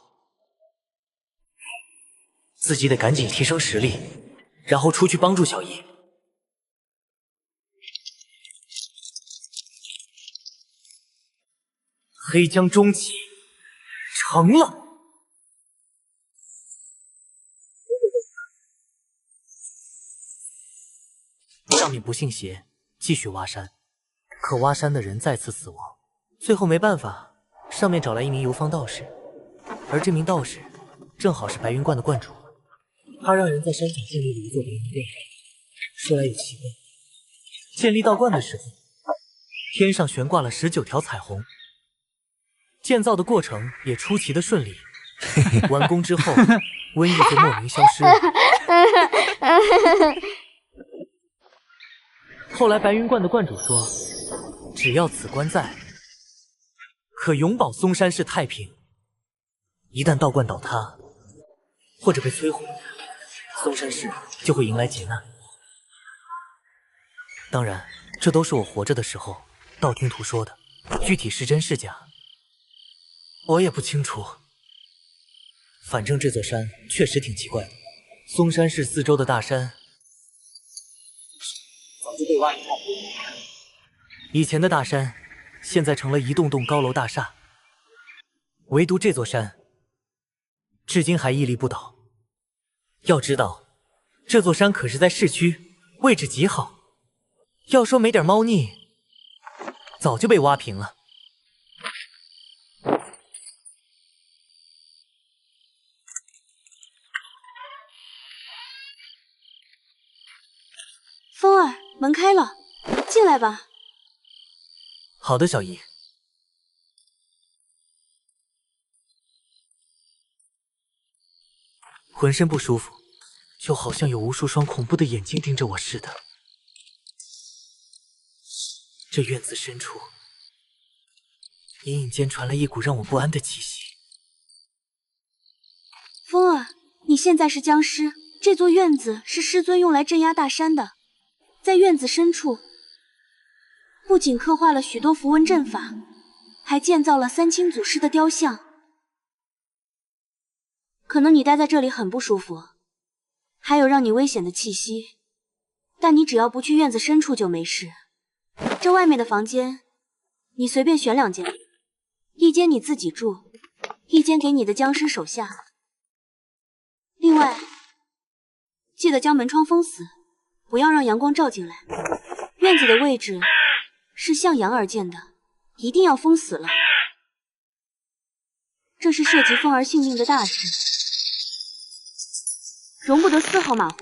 自己得赶紧提升实力，然后出去帮助小姨。黑江中期成了。上面不信邪，继续挖山，可挖山的人再次死亡，最后没办法，上面找来一名游方道士，而这名道士正好是白云观的观主，他让人在山脚建立了一座白云观。说来也奇怪，建立道观的时候，天上悬挂了19条彩虹。建造的过程也出奇的顺利，完工之后，瘟疫就莫名消失了。后来白云观的观主说，只要此观在，可永保嵩山市太平。一旦道观倒塌，或者被摧毁，嵩山市就会迎来劫难。当然，这都是我活着的时候道听途说的，具体是真是假，我也不清楚。反正这座山确实挺奇怪的，嵩山市四周的大山早就被挖得差不多，以前的大山现在成了一栋栋高楼大厦，唯独这座山至今还屹立不倒。要知道，这座山可是在市区，位置极好，要说没点猫腻，早就被挖平了。风儿，门开了，进来吧。好的，小姨。浑身不舒服，就好像有无数双恐怖的眼睛盯着我似的。这院子深处，隐隐间传来一股让我不安的气息。风儿，你现在是僵尸，这座院子是师尊用来镇压大山的。在院子深处，不仅刻画了许多符文阵法，还建造了三清祖师的雕像。可能你待在这里很不舒服，还有让你危险的气息，但你只要不去院子深处就没事。这外面的房间，你随便选2间，一间你自己住，一间给你的僵尸手下。另外，记得将门窗封死，不要让阳光照进来。院子的位置是向阳而建的，一定要封死了。这是涉及风儿性命的大事，容不得丝毫马虎。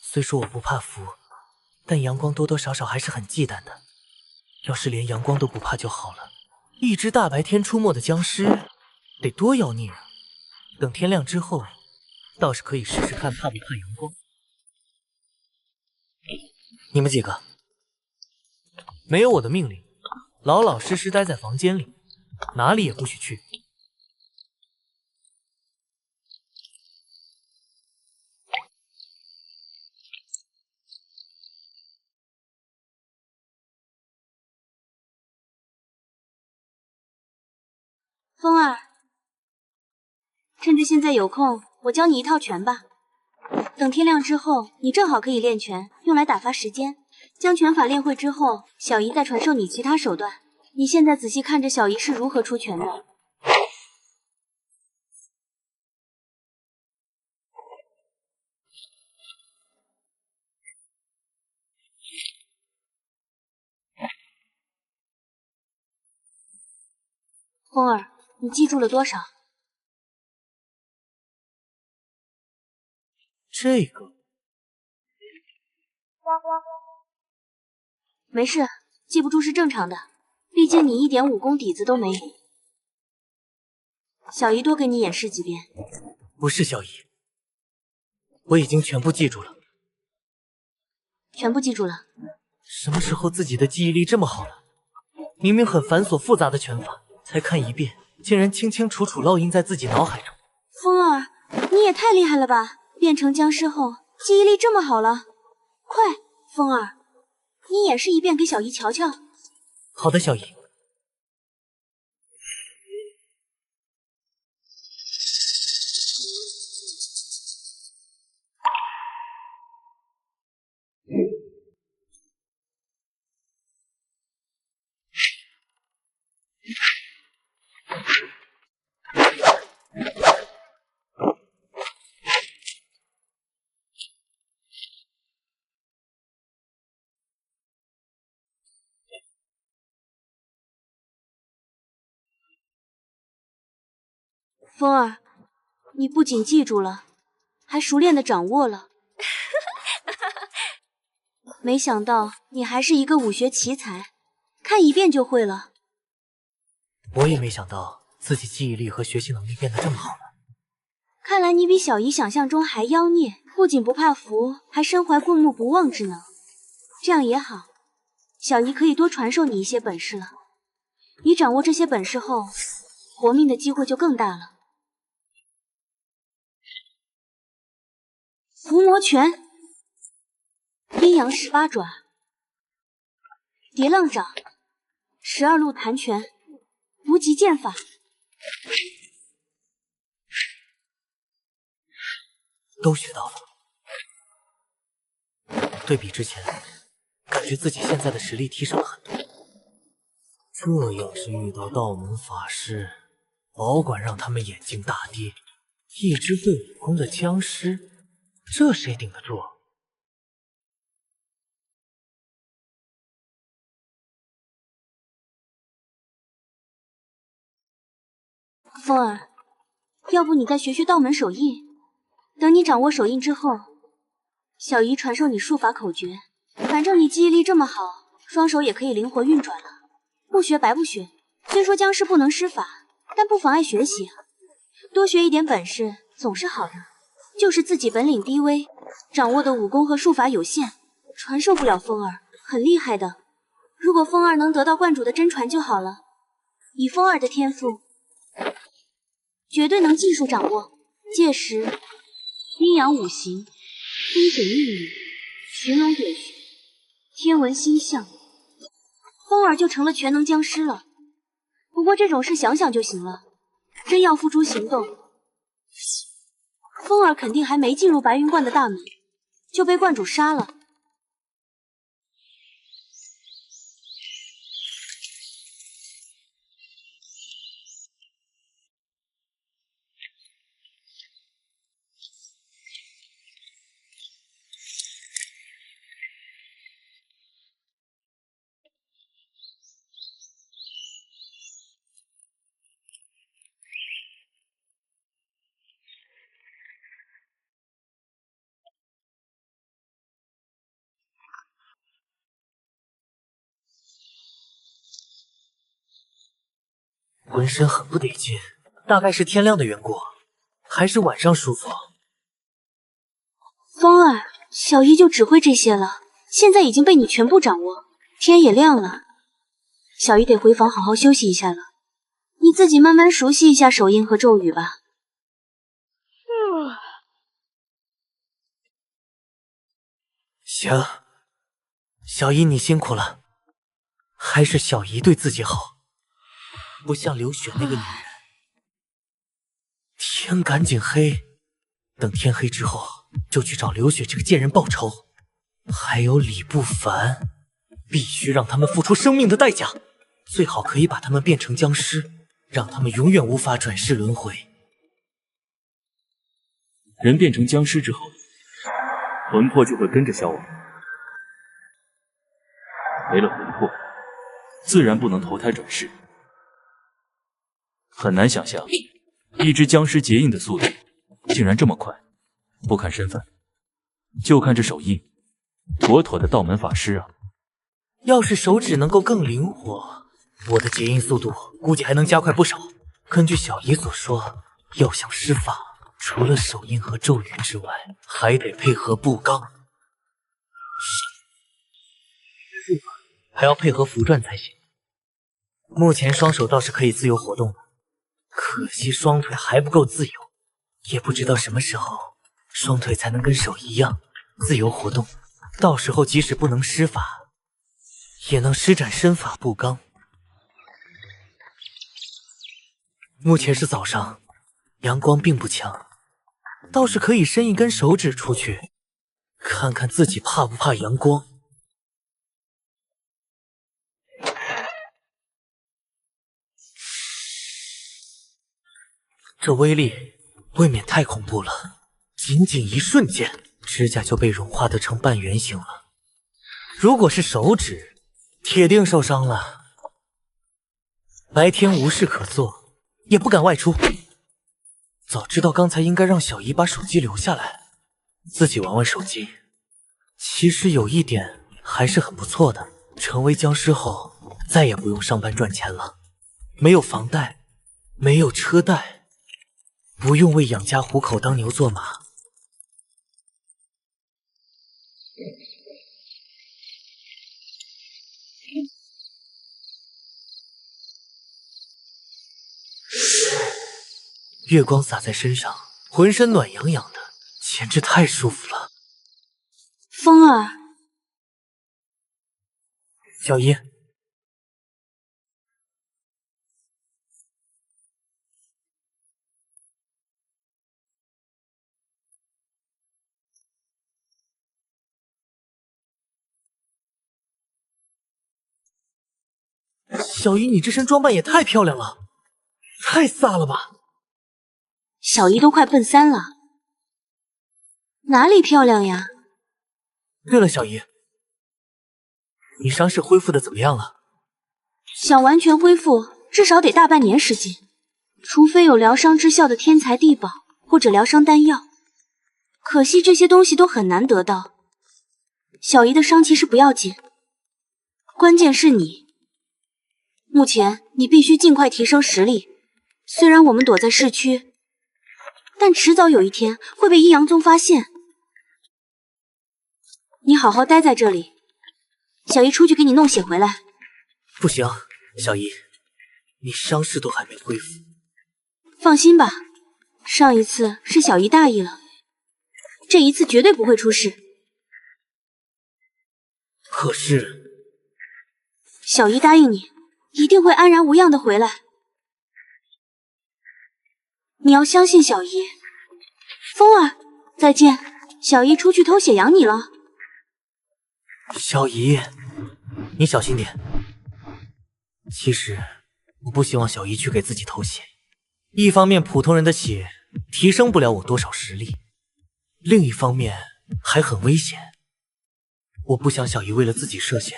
虽说我不怕符，但阳光多多少少还是很忌惮的。要是连阳光都不怕就好了。一只大白天出没的僵尸，得多妖孽啊！等天亮之后，倒是可以试试看怕不怕阳光。你们几个，没有我的命令，老老实实待在房间里，哪里也不许去。风儿，趁着现在有空，我教你一套拳吧。等天亮之后，你正好可以练拳，用来打发时间。将拳法练会之后，小姨再传授你其他手段。你现在仔细看着小姨是如何出拳的。风儿，你记住了多少？这个没事，记不住是正常的，毕竟你一点武功底子都没有。小姨多给你演示几遍。不是小姨，我已经全部记住了。全部记住了？什么时候自己的记忆力这么好了？明明很繁琐复杂的拳法，才看一遍，竟然清清楚楚烙印在自己脑海中。风儿，你也太厉害了吧！变成僵尸后，记忆力这么好了。快，风儿，你演示一遍给小姨瞧瞧。好的，小姨。风儿，你不仅记住了，还熟练的掌握了。没想到你还是一个武学奇才，看一遍就会了。我也没想到自己记忆力和学习能力变得这么好了。看来你比小姨想象中还妖孽，不仅不怕符，还身怀过目不忘之能。这样也好，小姨可以多传授你一些本事了。你掌握这些本事后，活命的机会就更大了。伏魔拳、阴阳18爪、叠浪掌、12路弹拳、无极剑法。都学到了。对比之前，感觉自己现在的实力提升了很多。这要是遇到道门法师，保管让他们眼睛大跌。一只会武功的僵尸，这谁顶得住？风儿，要不你再学学道门手印，等你掌握手印之后，小姨传授你术法口诀。反正你记忆力这么好，双手也可以灵活运转了，不学白不学。虽说僵尸不能施法，但不妨碍学习啊。多学一点本事总是好的，就是自己本领低微，掌握的武功和术法有限，传授不了风儿，很厉害的。如果风儿能得到观主的真传就好了。以风儿的天赋，绝对能尽数掌握。届时，阴阳五行、风水命理、寻龙点穴、天文星象，风儿就成了全能僵尸了。不过这种事想想就行了，真要付诸行动，风儿肯定还没进入白云观的大门，就被观主杀了。浑身很不得劲，大概是天亮的缘故，还是晚上舒服。风儿，小姨就只会这些了，现在已经被你全部掌握，天也亮了，小姨得回房好好休息一下了。你自己慢慢熟悉一下手印和咒语吧。行，小姨你辛苦了，还是小姨对自己好，不像刘雪那个女人。天赶紧黑，等天黑之后就去找刘雪这个贱人报仇，还有李不凡，必须让他们付出生命的代价，最好可以把他们变成僵尸，让他们永远无法转世轮回。人变成僵尸之后，魂魄就会跟着消亡，没了魂魄，自然不能投胎转世。很难想象，一只僵尸结印的速度竟然这么快。不看身份，就看这手印，妥妥的道门法师啊！要是手指能够更灵活，我的结印速度估计还能加快不少。根据小姨所说，要想施法，除了手印和咒语之外，还得配合步罡，还要配合符篆才行。目前双手倒是可以自由活动了，可惜双腿还不够自由，也不知道什么时候双腿才能跟手一样自由活动。到时候即使不能施法，也能施展身法步罡。目前是早上，阳光并不强，倒是可以伸一根手指出去，看看自己怕不怕阳光。这威力未免太恐怖了，仅仅一瞬间，指甲就被融化得成半圆形了。如果是手指，铁定受伤了。白天无事可做，也不敢外出。早知道刚才应该让小姨把手机留下来，自己玩玩手机。其实有一点还是很不错的，成为僵尸后再也不用上班赚钱了，没有房贷，没有车贷，不用为养家糊口当牛做马。月光洒在身上，浑身暖洋洋的，简直太舒服了。风儿，小姨，小姨，你这身装扮也太漂亮了，太飒了吧！小姨都快奔3了，哪里漂亮呀？对了，小姨，你伤势恢复的怎么样了？想完全恢复，至少得大半年时间。除非有疗伤之效的天才地宝或者疗伤丹药，可惜这些东西都很难得到。小姨的伤其实不要紧，关键是你。目前你必须尽快提升实力。虽然我们躲在市区，但迟早有一天会被阴阳宗发现。你好好待在这里，小姨出去给你弄血回来。不行，小姨，你伤势都还没恢复。放心吧，上一次是小姨大意了，这一次绝对不会出事。可是，小姨答应你，一定会安然无恙的回来。你要相信小姨。风儿，再见。小姨出去偷血养你了。小姨，你小心点。其实，我不希望小姨去给自己偷血。一方面，普通人的血提升不了我多少实力；另一方面，还很危险。我不想小姨为了自己涉险。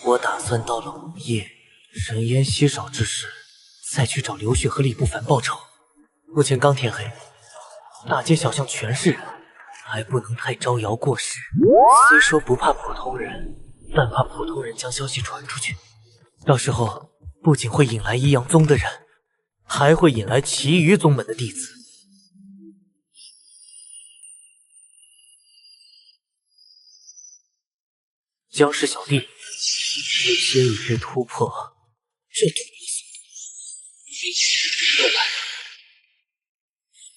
我打算到了午夜，人烟稀少之时，再去找刘雪和李不凡报仇。目前刚天黑，大街小巷全是人，还不能太招摇过市。虽说不怕普通人，但怕普通人将消息传出去，到时候不仅会引来阴阳宗的人，还会引来其余宗门的弟子。僵尸小弟，有些已被突破这突破速度，过来，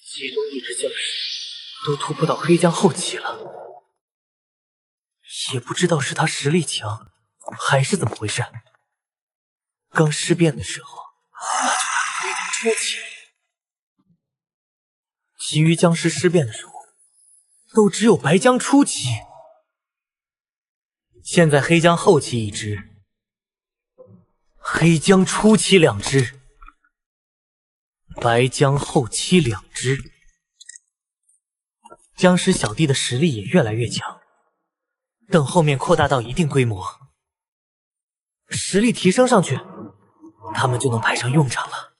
其中一只僵尸都突破到黑将后期了，也不知道是他实力强，还是怎么回事。刚尸变的时候，那就黑将初期，其余僵尸尸变的时候，都只有白将初期。现在黑将后期一只，黑将初期两只，白将后期两只。僵尸小弟的实力也越来越强，等后面扩大到一定规模，实力提升上去，他们就能派上用场了。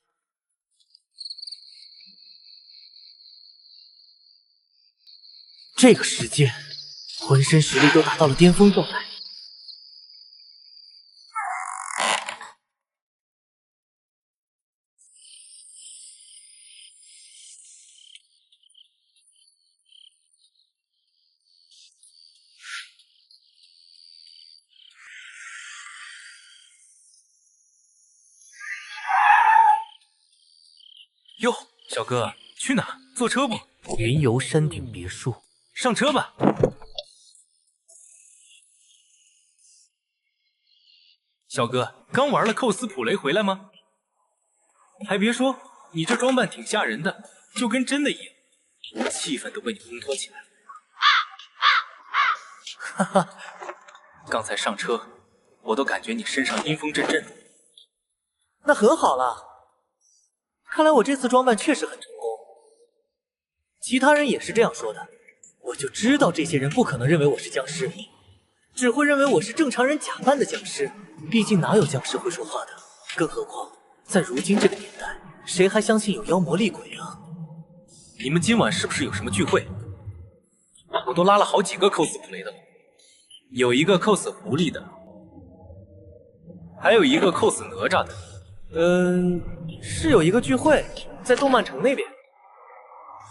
这个时间，浑身实力都达到了巅峰状态。哟，小哥，去哪？坐车不？云游山顶别墅，上车吧。小哥，刚玩了寇斯普雷回来吗？还别说，你这装扮挺吓人的，就跟真的一样，气氛都被你烘托起来了。哈哈，刚才上车，我都感觉你身上阴风阵阵的。那很好了。看来我这次装扮确实很成功，其他人也是这样说的。我就知道这些人不可能认为我是僵尸，只会认为我是正常人假扮的僵尸。毕竟哪有僵尸会说话的？更何况在如今这个年代，谁还相信有妖魔厉鬼啊？你们今晚是不是有什么聚会？我都拉了好几个 cos 普雷的了，有一个 cos 狐狸的，还有一个 cos 哪吒的。是有一个聚会，在动漫城那边。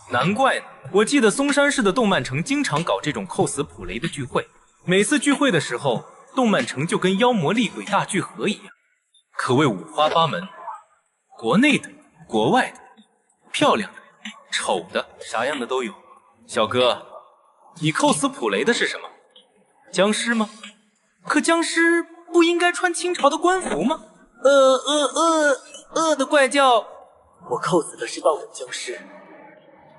难怪呢，我记得松山市的动漫城经常搞这种 cos 普雷的聚会，每次聚会的时候，动漫城就跟妖魔厉鬼大聚合一样，可谓五花八门，国内的、国外的，漂亮的、丑的，啥样的都有。小哥，你 cos 普雷的是什么？僵尸吗？可僵尸不应该穿清朝的官服吗？的怪叫。我 cos 的是道门僵尸，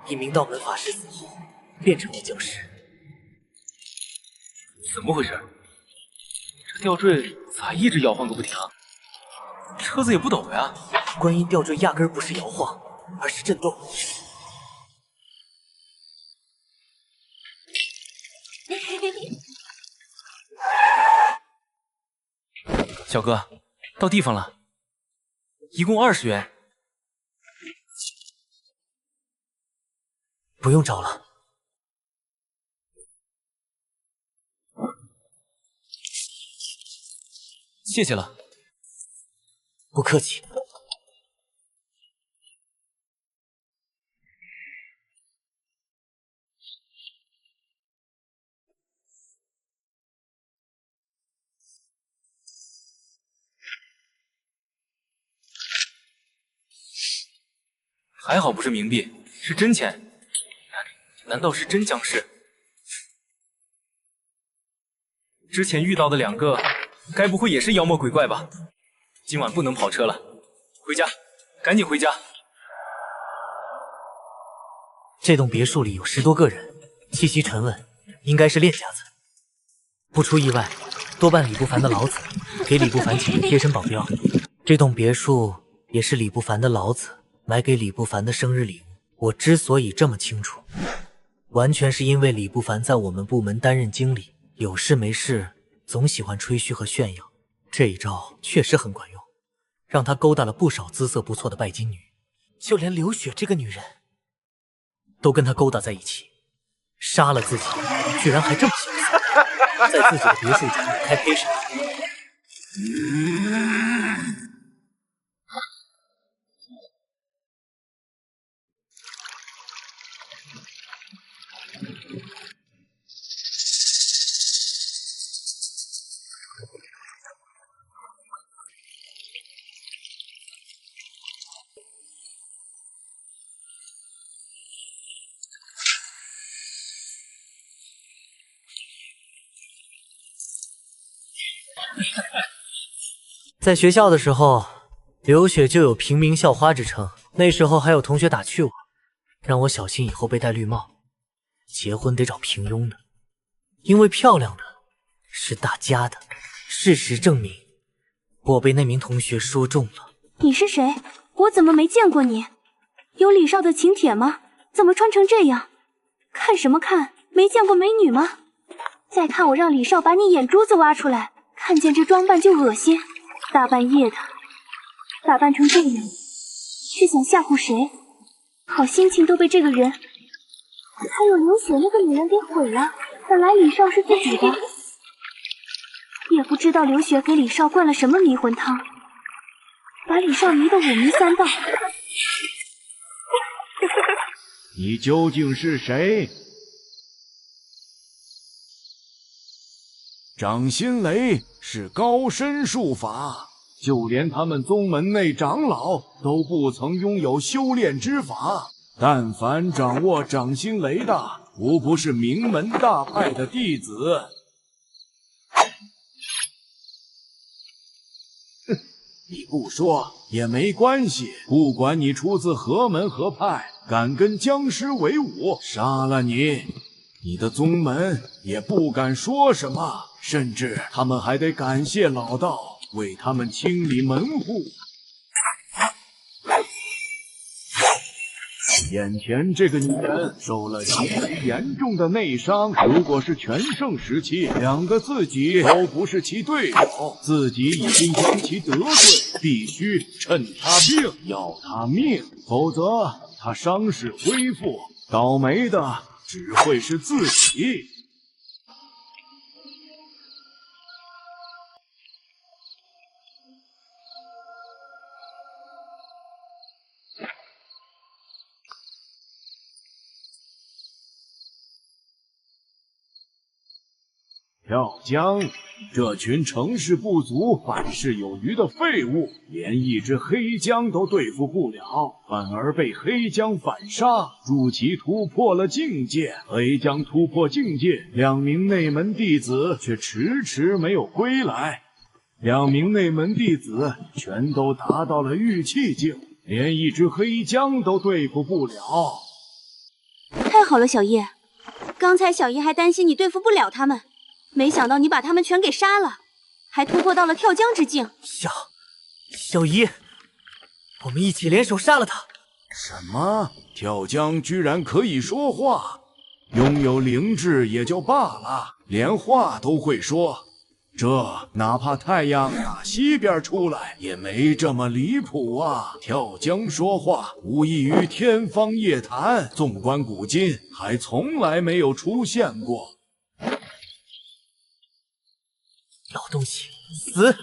一名道门法师死后变成了僵尸。怎么回事？这吊坠咋一直摇晃个不停啊？车子也不抖呀。观音吊坠压根儿不是摇晃，而是震动。小哥，到地方了，一共20元。不用找了。谢谢了。不客气。还好不是冥币，是真钱。难道是真僵尸？之前遇到的2个，该不会也是妖魔鬼怪吧？今晚不能跑车了，回家，赶紧回家。这栋别墅里有10多个人，气息沉稳，应该是练家子。不出意外，多半李不凡的老子给李不凡请的贴身保镖。这栋别墅也是李不凡的老子买给李不凡的生日礼物。我之所以这么清楚，完全是因为李不凡在我们部门担任经理，有事没事总喜欢吹嘘和炫耀。这一招确实很管用，让他勾搭了不少姿色不错的拜金女，就连刘雪这个女人都跟他勾搭在一起，杀了自己居然还这么潇洒，在自己的别墅中开陪审。在学校的时候，刘雪就有平民校花之称。那时候还有同学打趣我，让我小心以后被戴绿帽，结婚得找平庸的，因为漂亮的是大家的。事实证明，我被那名同学说中了。你是谁？我怎么没见过你？有李少的请帖吗？怎么穿成这样？看什么看？没见过美女吗？再看我让李少把你眼珠子挖出来，看见这装扮就恶心。大半夜的，打扮成这样，是想吓唬谁？好心情都被这个人，还有刘雪那个女人给毁了。本来李少是自己的，也不知道刘雪给李少灌了什么迷魂汤，把李少迷得五迷三道。你究竟是谁？掌心雷是高深术法，就连他们宗门内长老都不曾拥有修炼之法。但凡掌握掌心雷的，无不是名门大派的弟子。你不说也没关系，不管你出自何门何派，敢跟僵尸为伍，杀了你，你的宗门也不敢说什么。甚至他们还得感谢老道为他们清理门户。眼前这个女人受了极其严重的内伤，如果是全盛时期，2个自己都不是其对手，自己已经将其得罪，必须趁她病要她命，否则她伤势恢复，倒霉的只会是自己。跳江，这群成事不足、办事有余的废物，连一只黑江都对付不了，反而被黑江反杀，助其突破了境界。黑江突破境界，2名内门弟子却迟迟没有归来。2名内门弟子全都达到了玉气境，连一只黑江都对付不了。太好了，小叶，刚才小叶还担心你对付不了他们。没想到你把他们全给杀了，还突破到了跳江之境。小姨，我们一起联手杀了他。什么？跳江居然可以说话？拥有灵智也就罢了，连话都会说。这哪怕太阳打西边出来，也没这么离谱啊！跳江说话无异于天方夜谭，纵观古今，还从来没有出现过。老东西，死！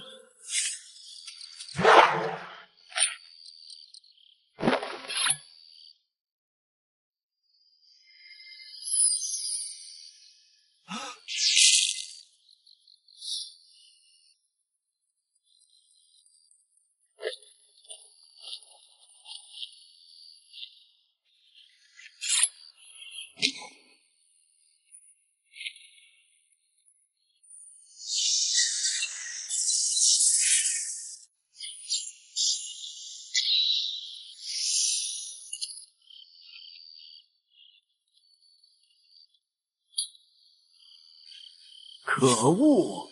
可恶！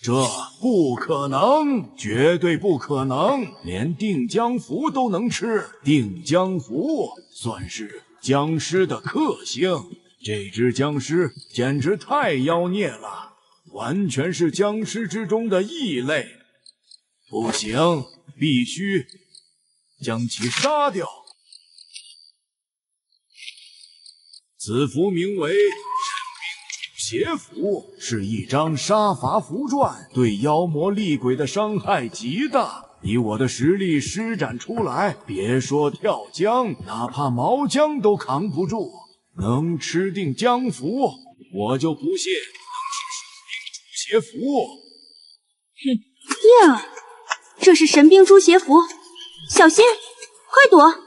这不可能，绝对不可能！连定江符都能吃，定江符算是僵尸的克星。这只僵尸简直太妖孽了，完全是僵尸之中的异类。不行，必须将其杀掉。此符名为邪符，是一张杀伐符传，对妖魔厉鬼的伤害极大。以我的实力施展出来，别说跳江，哪怕毛江都扛不住。能吃定江符，我就不信能吃神兵诛邪符。叶儿，这是神兵诛邪符，小心，快躲！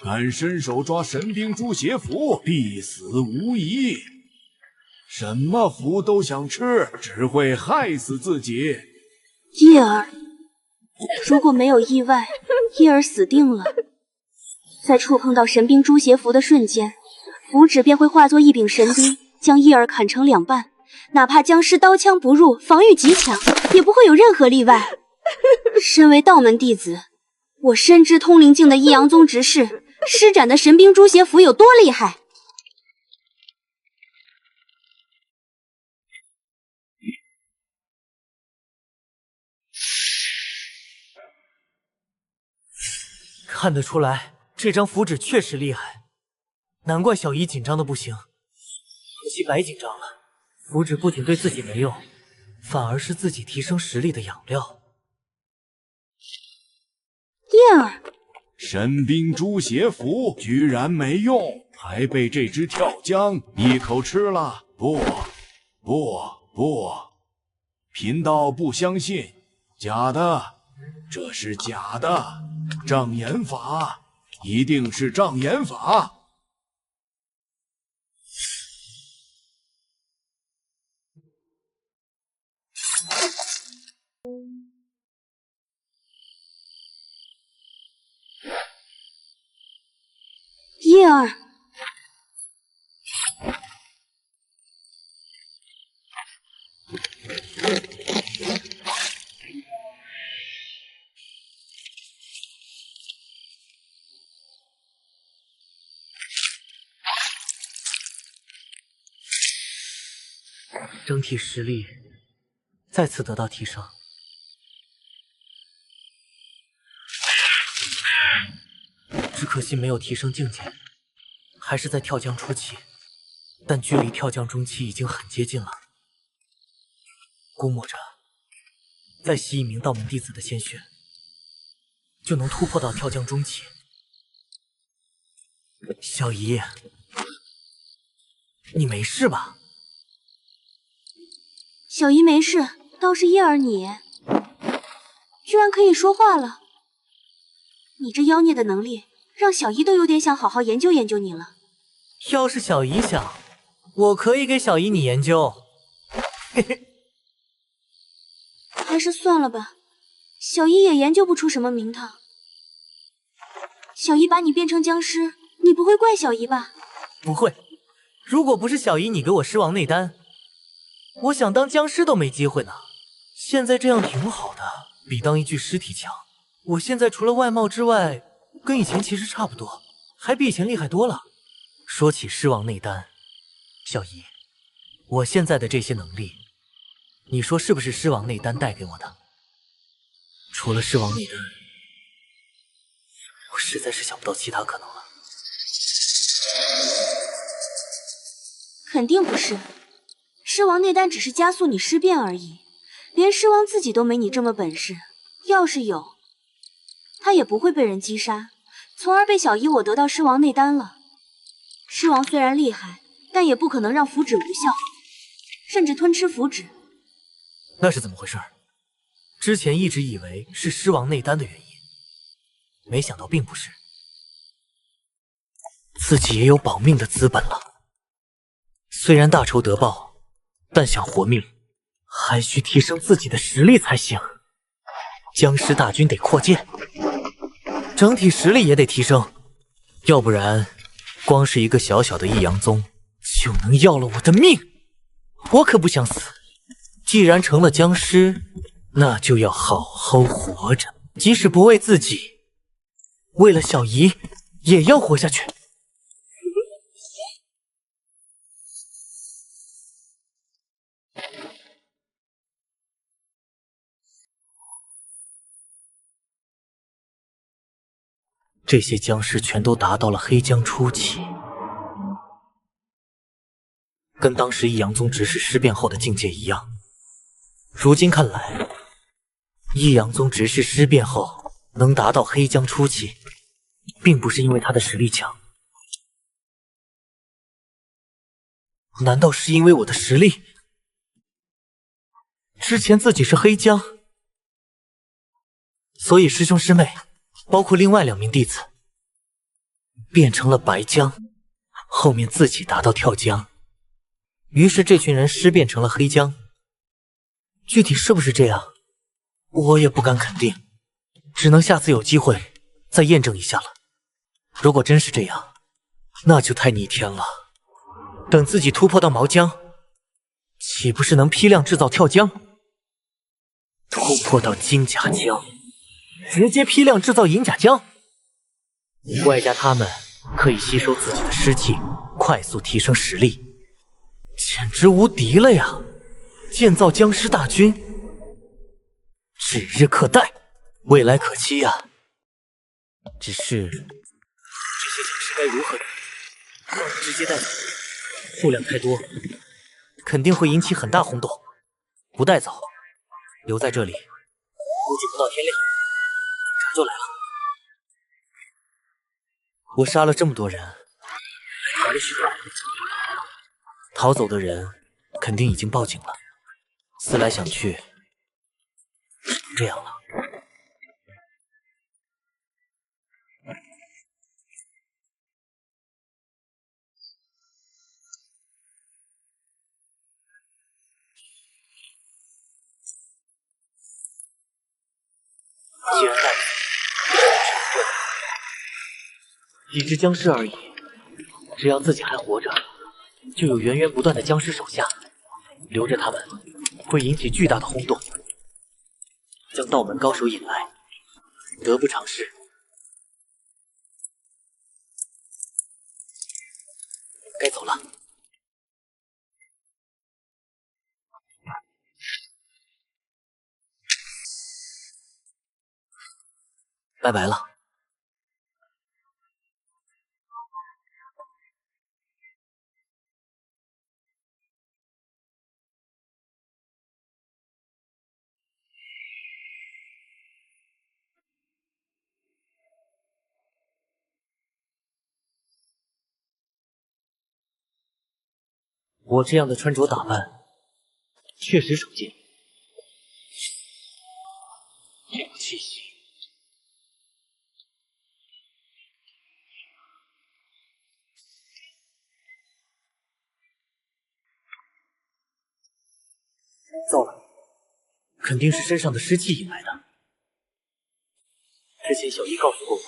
敢伸手抓神兵诛邪符，必死无疑。什么符都想吃，只会害死自己。叶儿，如果没有意外，叶儿死定了。在触碰到神兵诛邪符的瞬间，符纸便会化作一柄神兵，将叶儿砍成两半。哪怕僵尸刀枪不入，防御极强，也不会有任何例外。身为道门弟子，我深知通灵境的一阳宗执事施展的神兵诛邪符有多厉害。看得出来，这张符纸确实厉害，难怪小姨紧张的不行。可惜白紧张了，符纸不仅对自己没用，反而是自己提升实力的养料。叶儿，神兵诛邪符居然没用，还被这只跳江一口吃了。不，贫道不相信，假的，这是假的。障眼法，一定是障眼法。叶儿，整体实力再次得到提升。只可惜没有提升境界，还是在跳江初期，但距离跳江中期已经很接近了。估摸着，再吸一名道门弟子的鲜血，就能突破到跳江中期。小姨，你没事吧？小姨没事，倒是叶儿你，居然可以说话了。你这妖孽的能力，让小姨都有点想好好研究研究你了。要是小姨想，我可以给小姨你研究。嘿嘿，还是算了吧，小姨也研究不出什么名堂。小姨把你变成僵尸，你不会怪小姨吧？不会，如果不是小姨你给我狮王内丹，我想当僵尸都没机会呢。现在这样挺好的，比当一具尸体强。我现在除了外貌之外，跟以前其实差不多，还比以前厉害多了。说起狮王内丹，小姨，我现在的这些能力，你说是不是狮王内丹带给我的？除了狮王内丹，我实在是想不到其他可能了。肯定不是，狮王内丹只是加速你尸变而已，连狮王自己都没你这么本事。要是有，他也不会被人击杀，从而被小姨我得到狮王内丹了。狮王虽然厉害，但也不可能让符纸无效，甚至吞吃符纸。那是怎么回事？之前一直以为是狮王内丹的原因，没想到并不是。自己也有保命的资本了。虽然大仇得报，但想活命，还需提升自己的实力才行。僵尸大军得扩建，整体实力也得提升，要不然光是一个小小的异阳宗就能要了我的命。我可不想死，既然成了僵尸，那就要好好活着，即使不为自己，为了小姨也要活下去。这些僵尸全都达到了黑僵初期，跟当时异阳宗执事尸变后的境界一样。如今看来，异阳宗执事尸变后能达到黑僵初期，并不是因为他的实力强，难道是因为我的实力？之前自己是黑僵，所以师兄师妹包括另外2名弟子变成了白僵，后面自己达到跳僵，于是这群人尸变成了黑僵。具体是不是这样，我也不敢肯定，只能下次有机会再验证一下了。如果真是这样，那就太逆天了。等自己突破到毛僵，岂不是能批量制造跳僵？突破到金甲僵，直接批量制造银甲僵，外加他们可以吸收自己的尸气，快速提升实力，简直无敌了呀！建造僵尸大军，指日可待，未来可期呀！只是这些僵尸该如何直接带走？数量太多，肯定会引起很大轰动。不带走，留在这里，估计不到天亮，警察就来了。我杀了这么多人，还是逃走的人肯定已经报警了。思来想去，只能这样了。既然带走，几只僵尸而已，只要自己还活着，就有源源不断的僵尸手下，留着他们会引起巨大的轰动，将道门高手引来，得不偿失。该走了。拜拜了。我这样的穿着打扮，确实少见。这股气息，糟了，肯定是身上的湿气引来的。之前小姨告诉过我，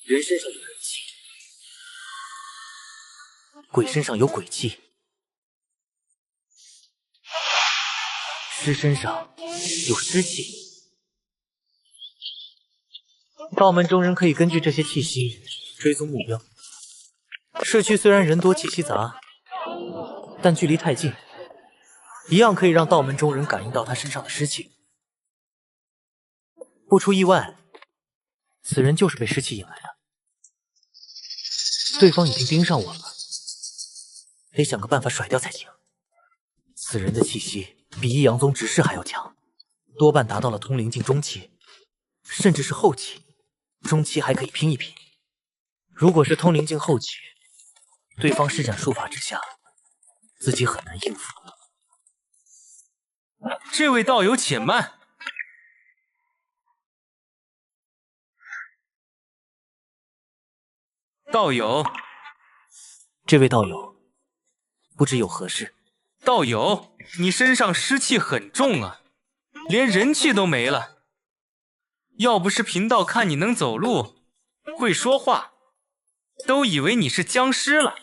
人身上有人气，鬼身上有鬼气，尸身上有尸气。道门中人可以根据这些气息追踪目标。市区虽然人多气息杂，但距离太近，一样可以让道门中人感应到他身上的尸气。不出意外，此人就是被尸气引来的。对方已经盯上我了，得想个办法甩掉才行。此人的气息比一阳宗执事还要强，多半达到了通灵境中期，甚至是后期。中期还可以拼一拼。如果是通灵境后期，对方施展术法之下，自己很难应付。这位道友且慢。道友，这位道友，不知有何事？道友，你身上湿气很重啊，连人气都没了。要不是贫道看你能走路，会说话，都以为你是僵尸了。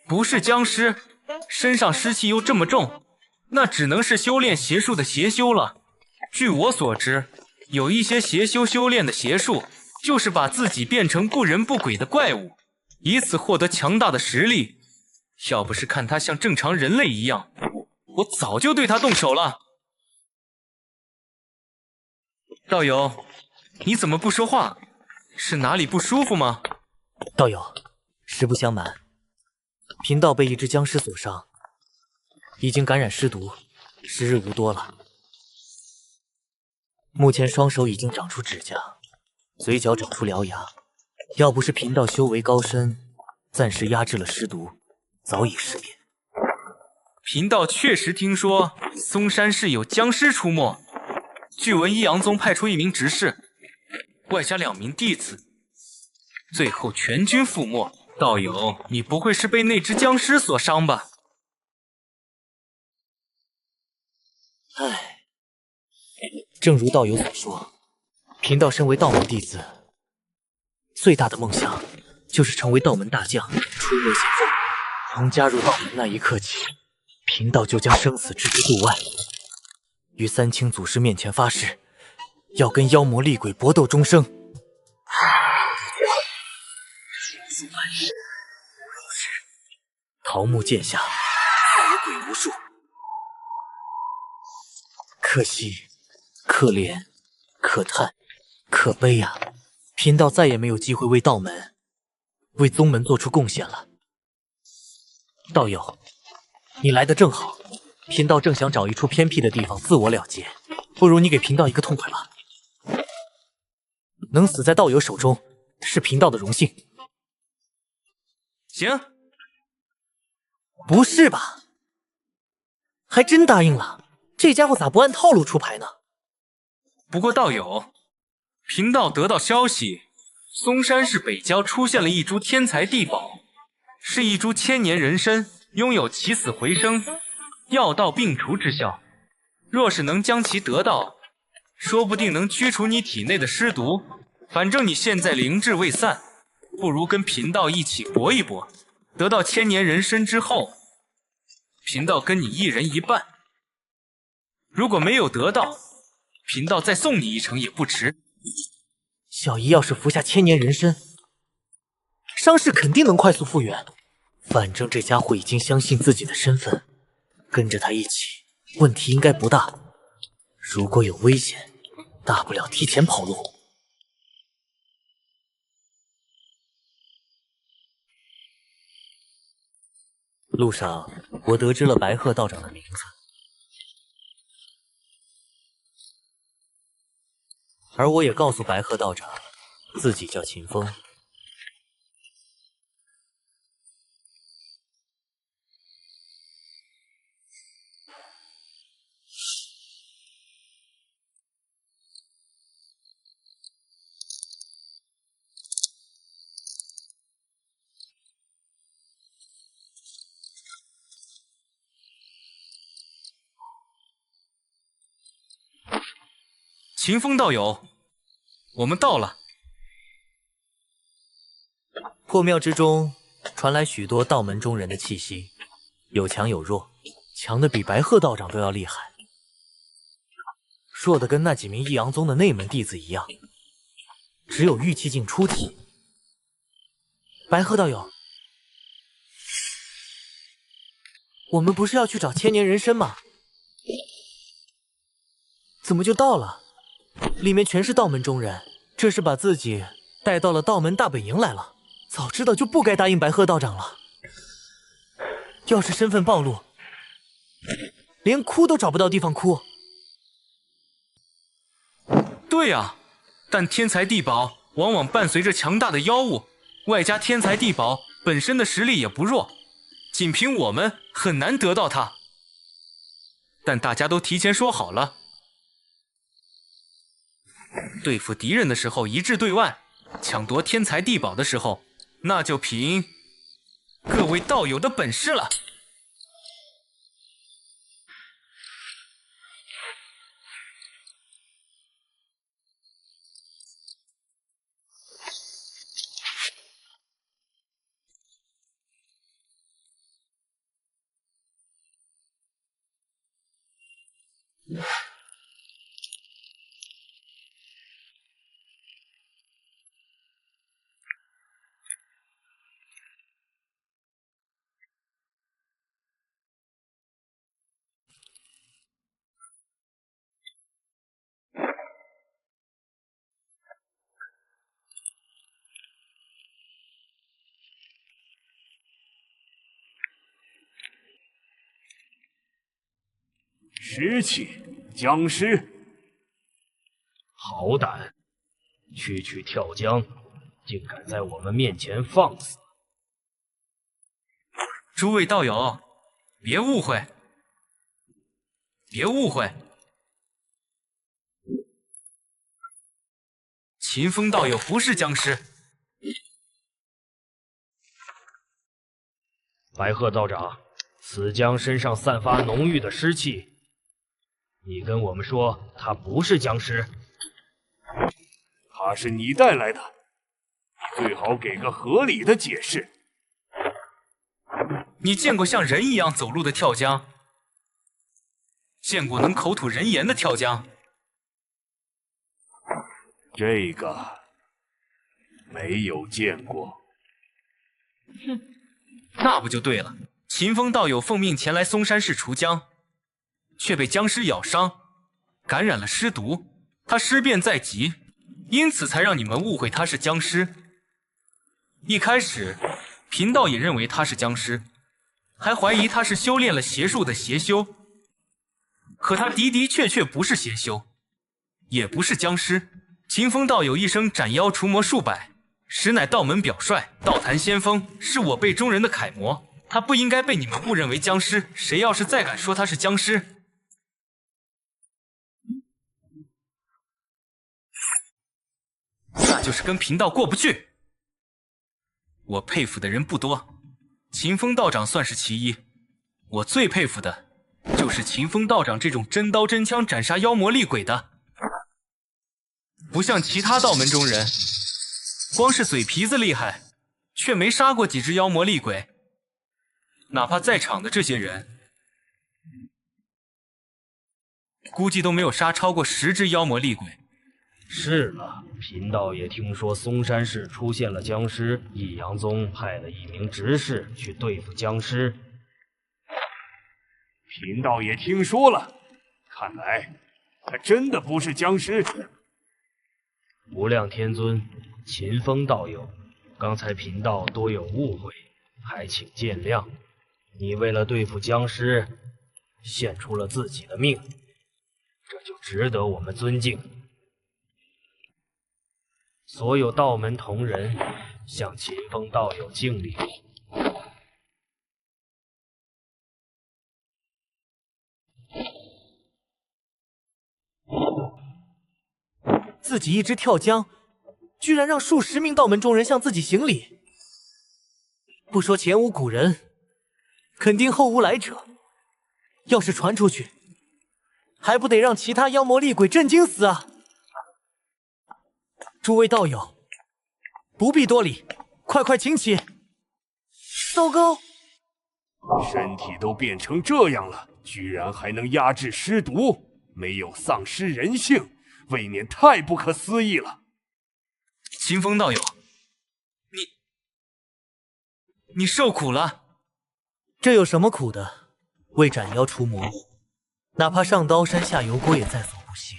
不是僵尸，身上湿气又这么重，那只能是修炼邪术的邪修了。据我所知，有一些邪修修炼的邪术，就是把自己变成不人不鬼的怪物，以此获得强大的实力。要不是看他像正常人类一样，我早就对他动手了。道友，你怎么不说话？是哪里不舒服吗？道友，实不相瞒，贫道被一只僵尸所伤，已经感染尸毒，时日无多了。目前双手已经长出指甲，嘴角长出獠牙。要不是贫道修为高深，暂时压制了尸毒，早已尸变。贫道确实听说嵩山市有僵尸出没，据闻一阳宗派出1名执事，外加2名弟子，最后全军覆没。道友，你不会是被那只僵尸所伤吧？唉，正如道友所说，贫道身为道门弟子，最大的梦想就是成为道门大将，出没险峰。从加入道门那一刻起，贫道就将生死置之度外，于三清祖师面前发誓，要跟妖魔厉鬼搏斗终生。桃木剑下，死鬼无数。可惜，可怜，可叹，可悲呀！贫道再也没有机会为道门、为宗门做出贡献了。道友，你来得正好，贫道正想找一处偏僻的地方自我了结，不如你给贫道一个痛快吧。能死在道友手中，是贫道的荣幸。行。不是吧？还真答应了？这家伙咋不按套路出牌呢？不过道友，贫道得到消息，嵩山市北郊出现了一株天才地宝，是一株千年人参，拥有起死回生、药到病除之效。若是能将其得到，说不定能驱除你体内的尸毒。反正你现在灵智未散，不如跟贫道一起搏一搏。得到千年人参之后，贫道跟你一人一半。如果没有得到，贫道再送你一程也不迟。小姨要是服下千年人参，伤势肯定能快速复原。反正这家伙已经相信自己的身份，跟着他一起，问题应该不大。如果有危险，大不了提前跑路。路上，我得知了白鹤道长的名字，而我也告诉白鹤道长，自己叫秦风。秦风道友，我们到了。破庙之中传来许多道门中人的气息，有强有弱，强的比白鹤道长都要厉害，弱的跟那几名异阳宗的内门弟子一样，只有玉气境初体。白鹤道友，我们不是要去找千年人参吗？怎么就到了？里面全是道门中人，这是把自己带到了道门大本营来了。早知道就不该答应白鹤道长了。要是身份暴露，连哭都找不到地方哭。对啊，但天才地宝往往伴随着强大的妖物，外加天才地宝本身的实力也不弱，仅凭我们很难得到它。但大家都提前说好了，对付敌人的时候一致对外，抢夺天才地宝的时候，那就凭各位道友的本事了。石器，僵尸，好胆！区区跳江，竟敢在我们面前放肆！诸位道友，别误会，别误会，秦风道友不是僵尸。白鹤道长，此江身上散发浓郁的尸气，你跟我们说他不是僵尸？他是你带来的，你最好给个合理的解释。你见过像人一样走路的跳江？见过能口吐人言的跳江？这个没有见过。哼，那不就对了。秦风道友奉命前来嵩山市除僵，却被僵尸咬伤，感染了尸毒，他尸变在即，因此才让你们误会他是僵尸。一开始，贫道也认为他是僵尸，还怀疑他是修炼了邪术的邪修。可他的的确确不是邪修，也不是僵尸。秦风道友一生斩妖除魔数百，实乃道门表率，道坛先锋，是我辈中人的楷模。他不应该被你们误认为僵尸。谁要是再敢说他是僵尸，那就是跟贫道过不去。我佩服的人不多，秦风道长算是其一。我最佩服的就是秦风道长这种真刀真枪斩杀妖魔厉鬼的，不像其他道门中人，光是嘴皮子厉害，却没杀过几只妖魔厉鬼。哪怕在场的这些人，估计都没有杀超过10只妖魔厉鬼。是了，贫道也听说嵩山市出现了僵尸，异阳宗派了一名执事去对付僵尸。贫道也听说了，看来他真的不是僵尸。无量天尊，秦风道友，刚才贫道多有误会，还请见谅。你为了对付僵尸，献出了自己的命，这就值得我们尊敬。所有道门同仁向秦风道友敬礼。自己一直跳江，居然让数10名道门中人向自己行礼。不说前无古人，肯定后无来者。要是传出去，还不得让其他妖魔厉鬼震惊死啊！诸位道友，不必多礼，快快请起。糟糕！身体都变成这样了，居然还能压制尸毒，没有丧失人性，未免太不可思议了。秦风道友，你受苦了。这有什么苦的？为斩妖除魔，哪怕上刀山下油锅也在所不惜。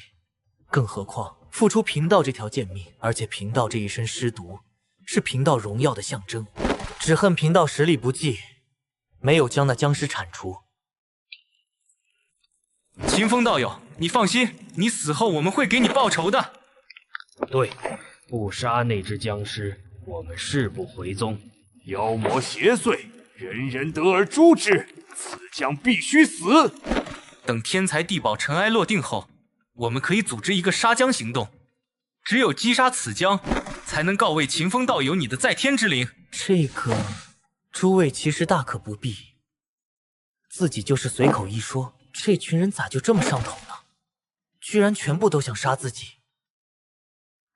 更何况付出贫道这条贱命，而且贫道这一身尸毒是贫道荣耀的象征。只恨贫道实力不济，没有将那僵尸铲除。秦风道友，你放心，你死后我们会给你报仇的。对，不杀那只僵尸，我们誓不回宗。妖魔邪祟，人人得而诛之，此将必须死。等天才地宝尘埃落定后，我们可以组织一个杀僵行动，只有击杀此僵，才能告慰秦风道友你的在天之灵。这个，诸位其实大可不必。自己就是随口一说，这群人咋就这么上头呢？居然全部都想杀自己，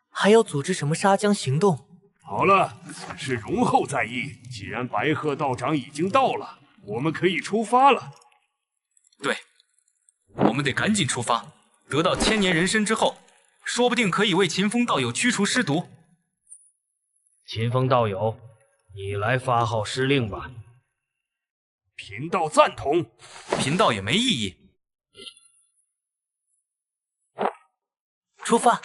还要组织什么杀僵行动？好了，此事容后再议。既然白鹤道长已经到了，我们可以出发了。对，我们得赶紧出发。得到千年人参之后，说不定可以为秦风道友驱除尸毒。秦风道友，你来发号施令吧。贫道赞同。贫道也没异议。出发！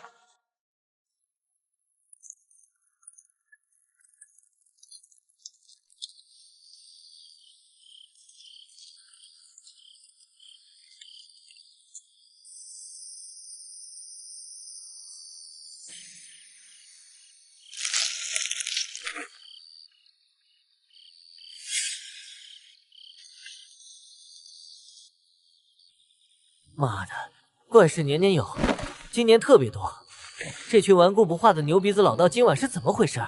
妈的，怪事年年有，今年特别多。这群顽固不化的牛鼻子老道今晚是怎么回事？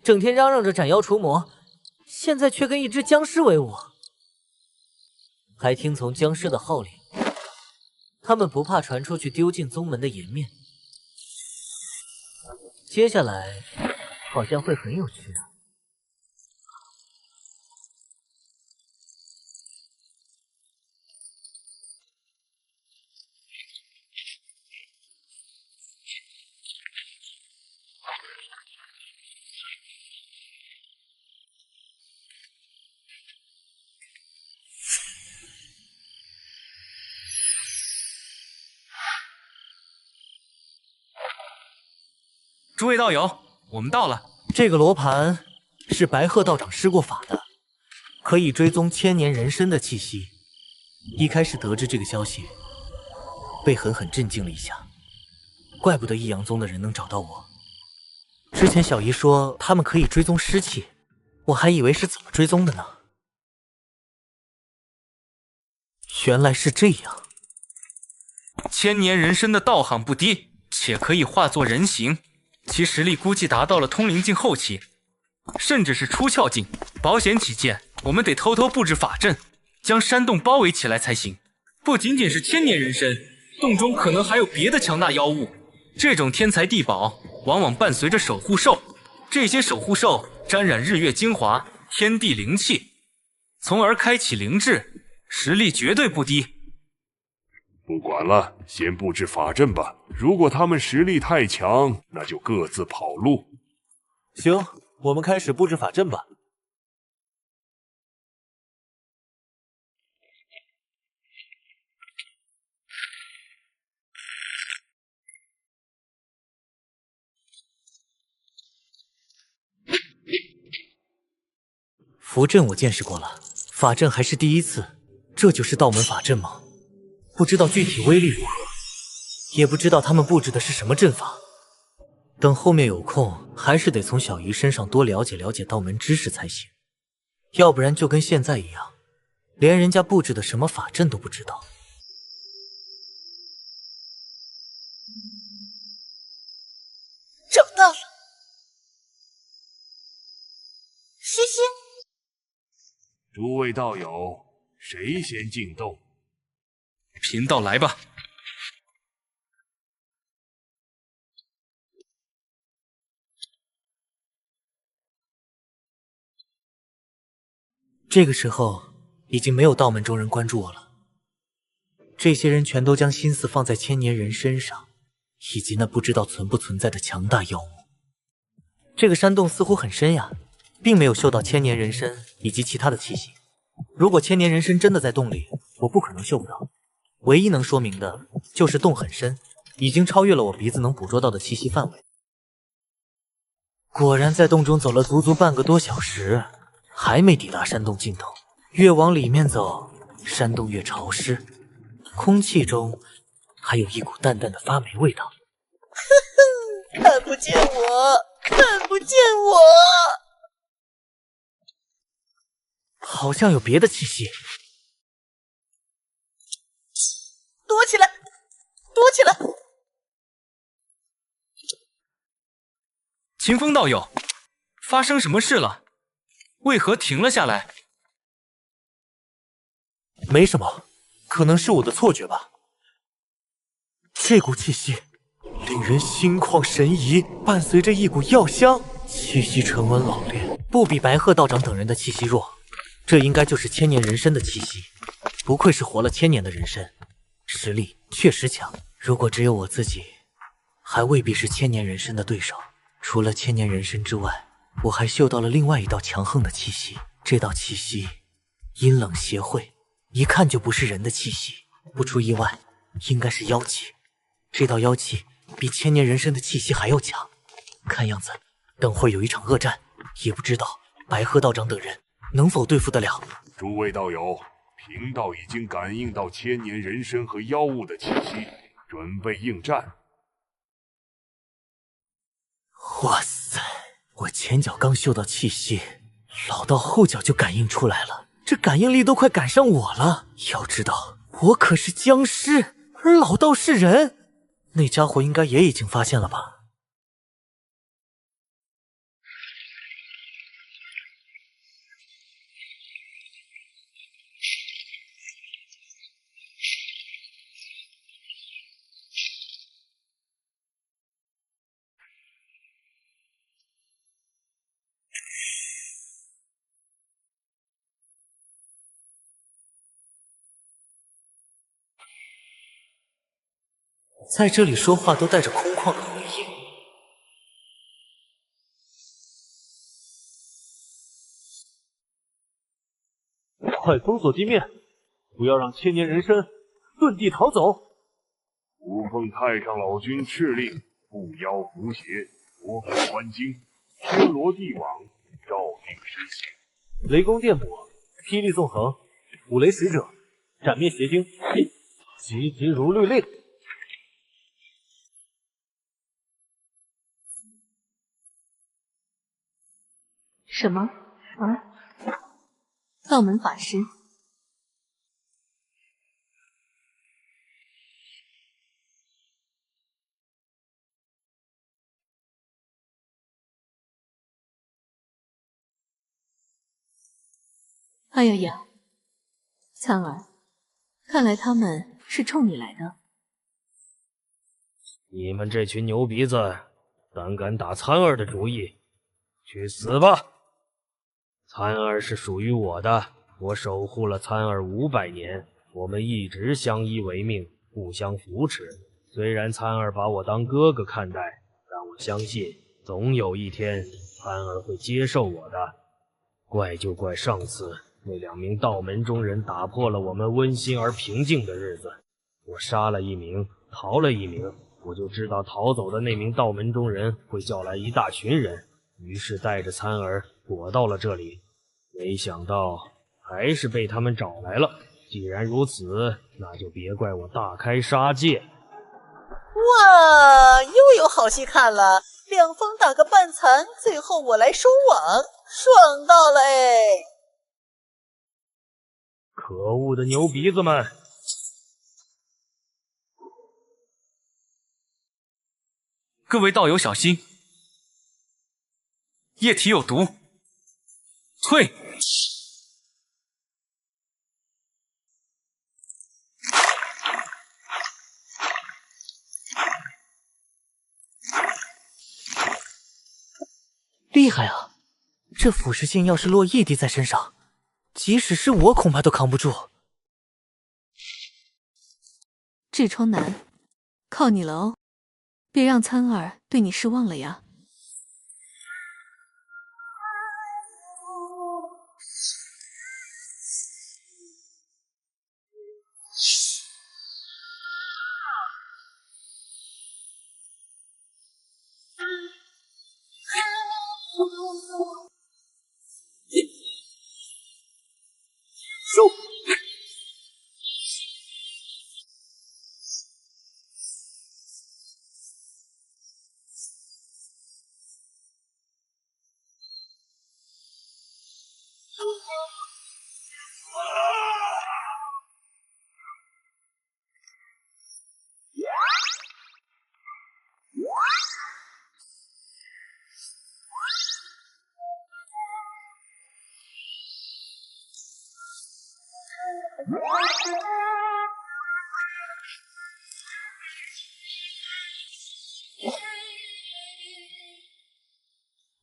整天嚷嚷着斩妖除魔，现在却跟一只僵尸为伍，还听从僵尸的号令。他们不怕传出去丢尽宗门的颜面。接下来好像会很有趣啊。诸位道友，我们到了。这个罗盘是白鹤道长施过法的，可以追踪千年人参的气息。一开始得知这个消息，被狠狠震惊了一下。怪不得益阳宗的人能找到我。之前小姨说他们可以追踪尸气，我还以为是怎么追踪的呢。原来是这样。千年人参的道行不低，且可以化作人形。其实力估计达到了通灵境后期，甚至是出窍境。保险起见，我们得偷偷布置法阵，将山洞包围起来才行。不仅仅是千年人参，洞中可能还有别的强大妖物。这种天才地宝往往伴随着守护兽，这些守护兽沾染日月精华、天地灵气，从而开启灵智，实力绝对不低。不管了，先布置法阵吧。如果他们实力太强，那就各自跑路。行，我们开始布置法阵吧。符阵我见识过了，法阵还是第一次。这就是道门法阵吗？不知道具体威力如何，也不知道他们布置的是什么阵法。等后面有空，还是得从小姨身上多了解了解道门知识才行，要不然就跟现在一样，连人家布置的什么法阵都不知道。找到了，西西。诸位道友，谁先进洞？贫道来吧。这个时候，已经没有道门中人关注我了。这些人全都将心思放在千年人身上，以及那不知道存不存在的强大妖物。这个山洞似乎很深呀，并没有嗅到千年人参以及其他的气息。如果千年人参真的在洞里，我不可能嗅不到。唯一能说明的就是洞很深，已经超越了我鼻子能捕捉到的气息范围。果然在洞中走了足足半个多小时，还没抵达山洞尽头。越往里面走，山洞越潮湿，空气中还有一股淡淡的发霉味道。看不见我，看不见我！好像有别的气息。躲起来，躲起来！秦风道友，发生什么事了？为何停了下来？没什么，可能是我的错觉吧。这股气息令人心旷神怡，伴随着一股药香，气息沉稳老练，不比白鹤道长等人的气息弱。这应该就是千年人参的气息，不愧是活了千年的人参，实力确实强。如果只有我自己，还未必是千年人参的对手。除了千年人参之外，我还嗅到了另外一道强横的气息。这道气息阴冷邪晦，一看就不是人的气息，不出意外，应该是妖气。这道妖气比千年人参的气息还要强，看样子等会有一场恶战，也不知道白鹤道长等人能否对付得了。诸位道友，贫道已经感应到千年人参和妖物的气息，准备应战。哇塞，我前脚刚嗅到气息，老道后脚就感应出来了，这感应力都快赶上我了。要知道我可是僵尸，而老道是人，那家伙应该也已经发现了吧。在这里说话都带着空旷的回音。快封锁地面，不要让千年人参遁地逃走。吾奉太上老君敕令，不妖伏邪，夺海观经，天罗地网，照定施行。雷公电波，霹雳纵横，五雷使者，斩灭邪精，急急如律令。什么？道门法师。哎呀呀，苍儿，看来他们是冲你来的。你们这群牛鼻子，胆敢打参儿的主意，去死吧！参儿是属于我的，我守护了参儿500年，我们一直相依为命，互相扶持。虽然参儿把我当哥哥看待，但我相信总有一天参儿会接受我的。怪就怪上次那2名道门中人打破了我们温馨而平静的日子，我杀了1名，逃了1名，我就知道逃走的那名道门中人会叫来一大群人，于是带着参儿躲到了这里，没想到还是被他们找来了。既然如此，那就别怪我大开杀戒。哇，又有好戏看了，两方打个半残，最后我来收网，爽到了哎！可恶的牛鼻子们！各位道友小心，液体有毒，退！厉害啊！这腐蚀性要是落异地在身上，即使是我，恐怕都扛不住。痔疮男，靠你了哦，别让参儿对你失望了呀。收。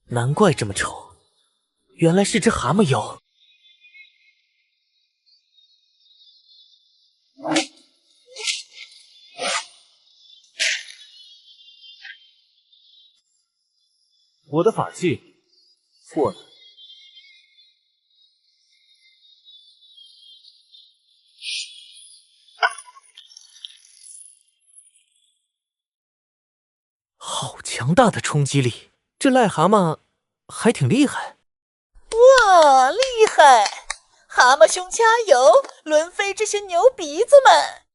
难怪这么丑，原来是只蛤蟆油。我的法器错了。好强大的冲击力，这癞蛤蟆还挺厉害。哇，厉害！蛤蟆兄加油，轮飞这些牛鼻子们！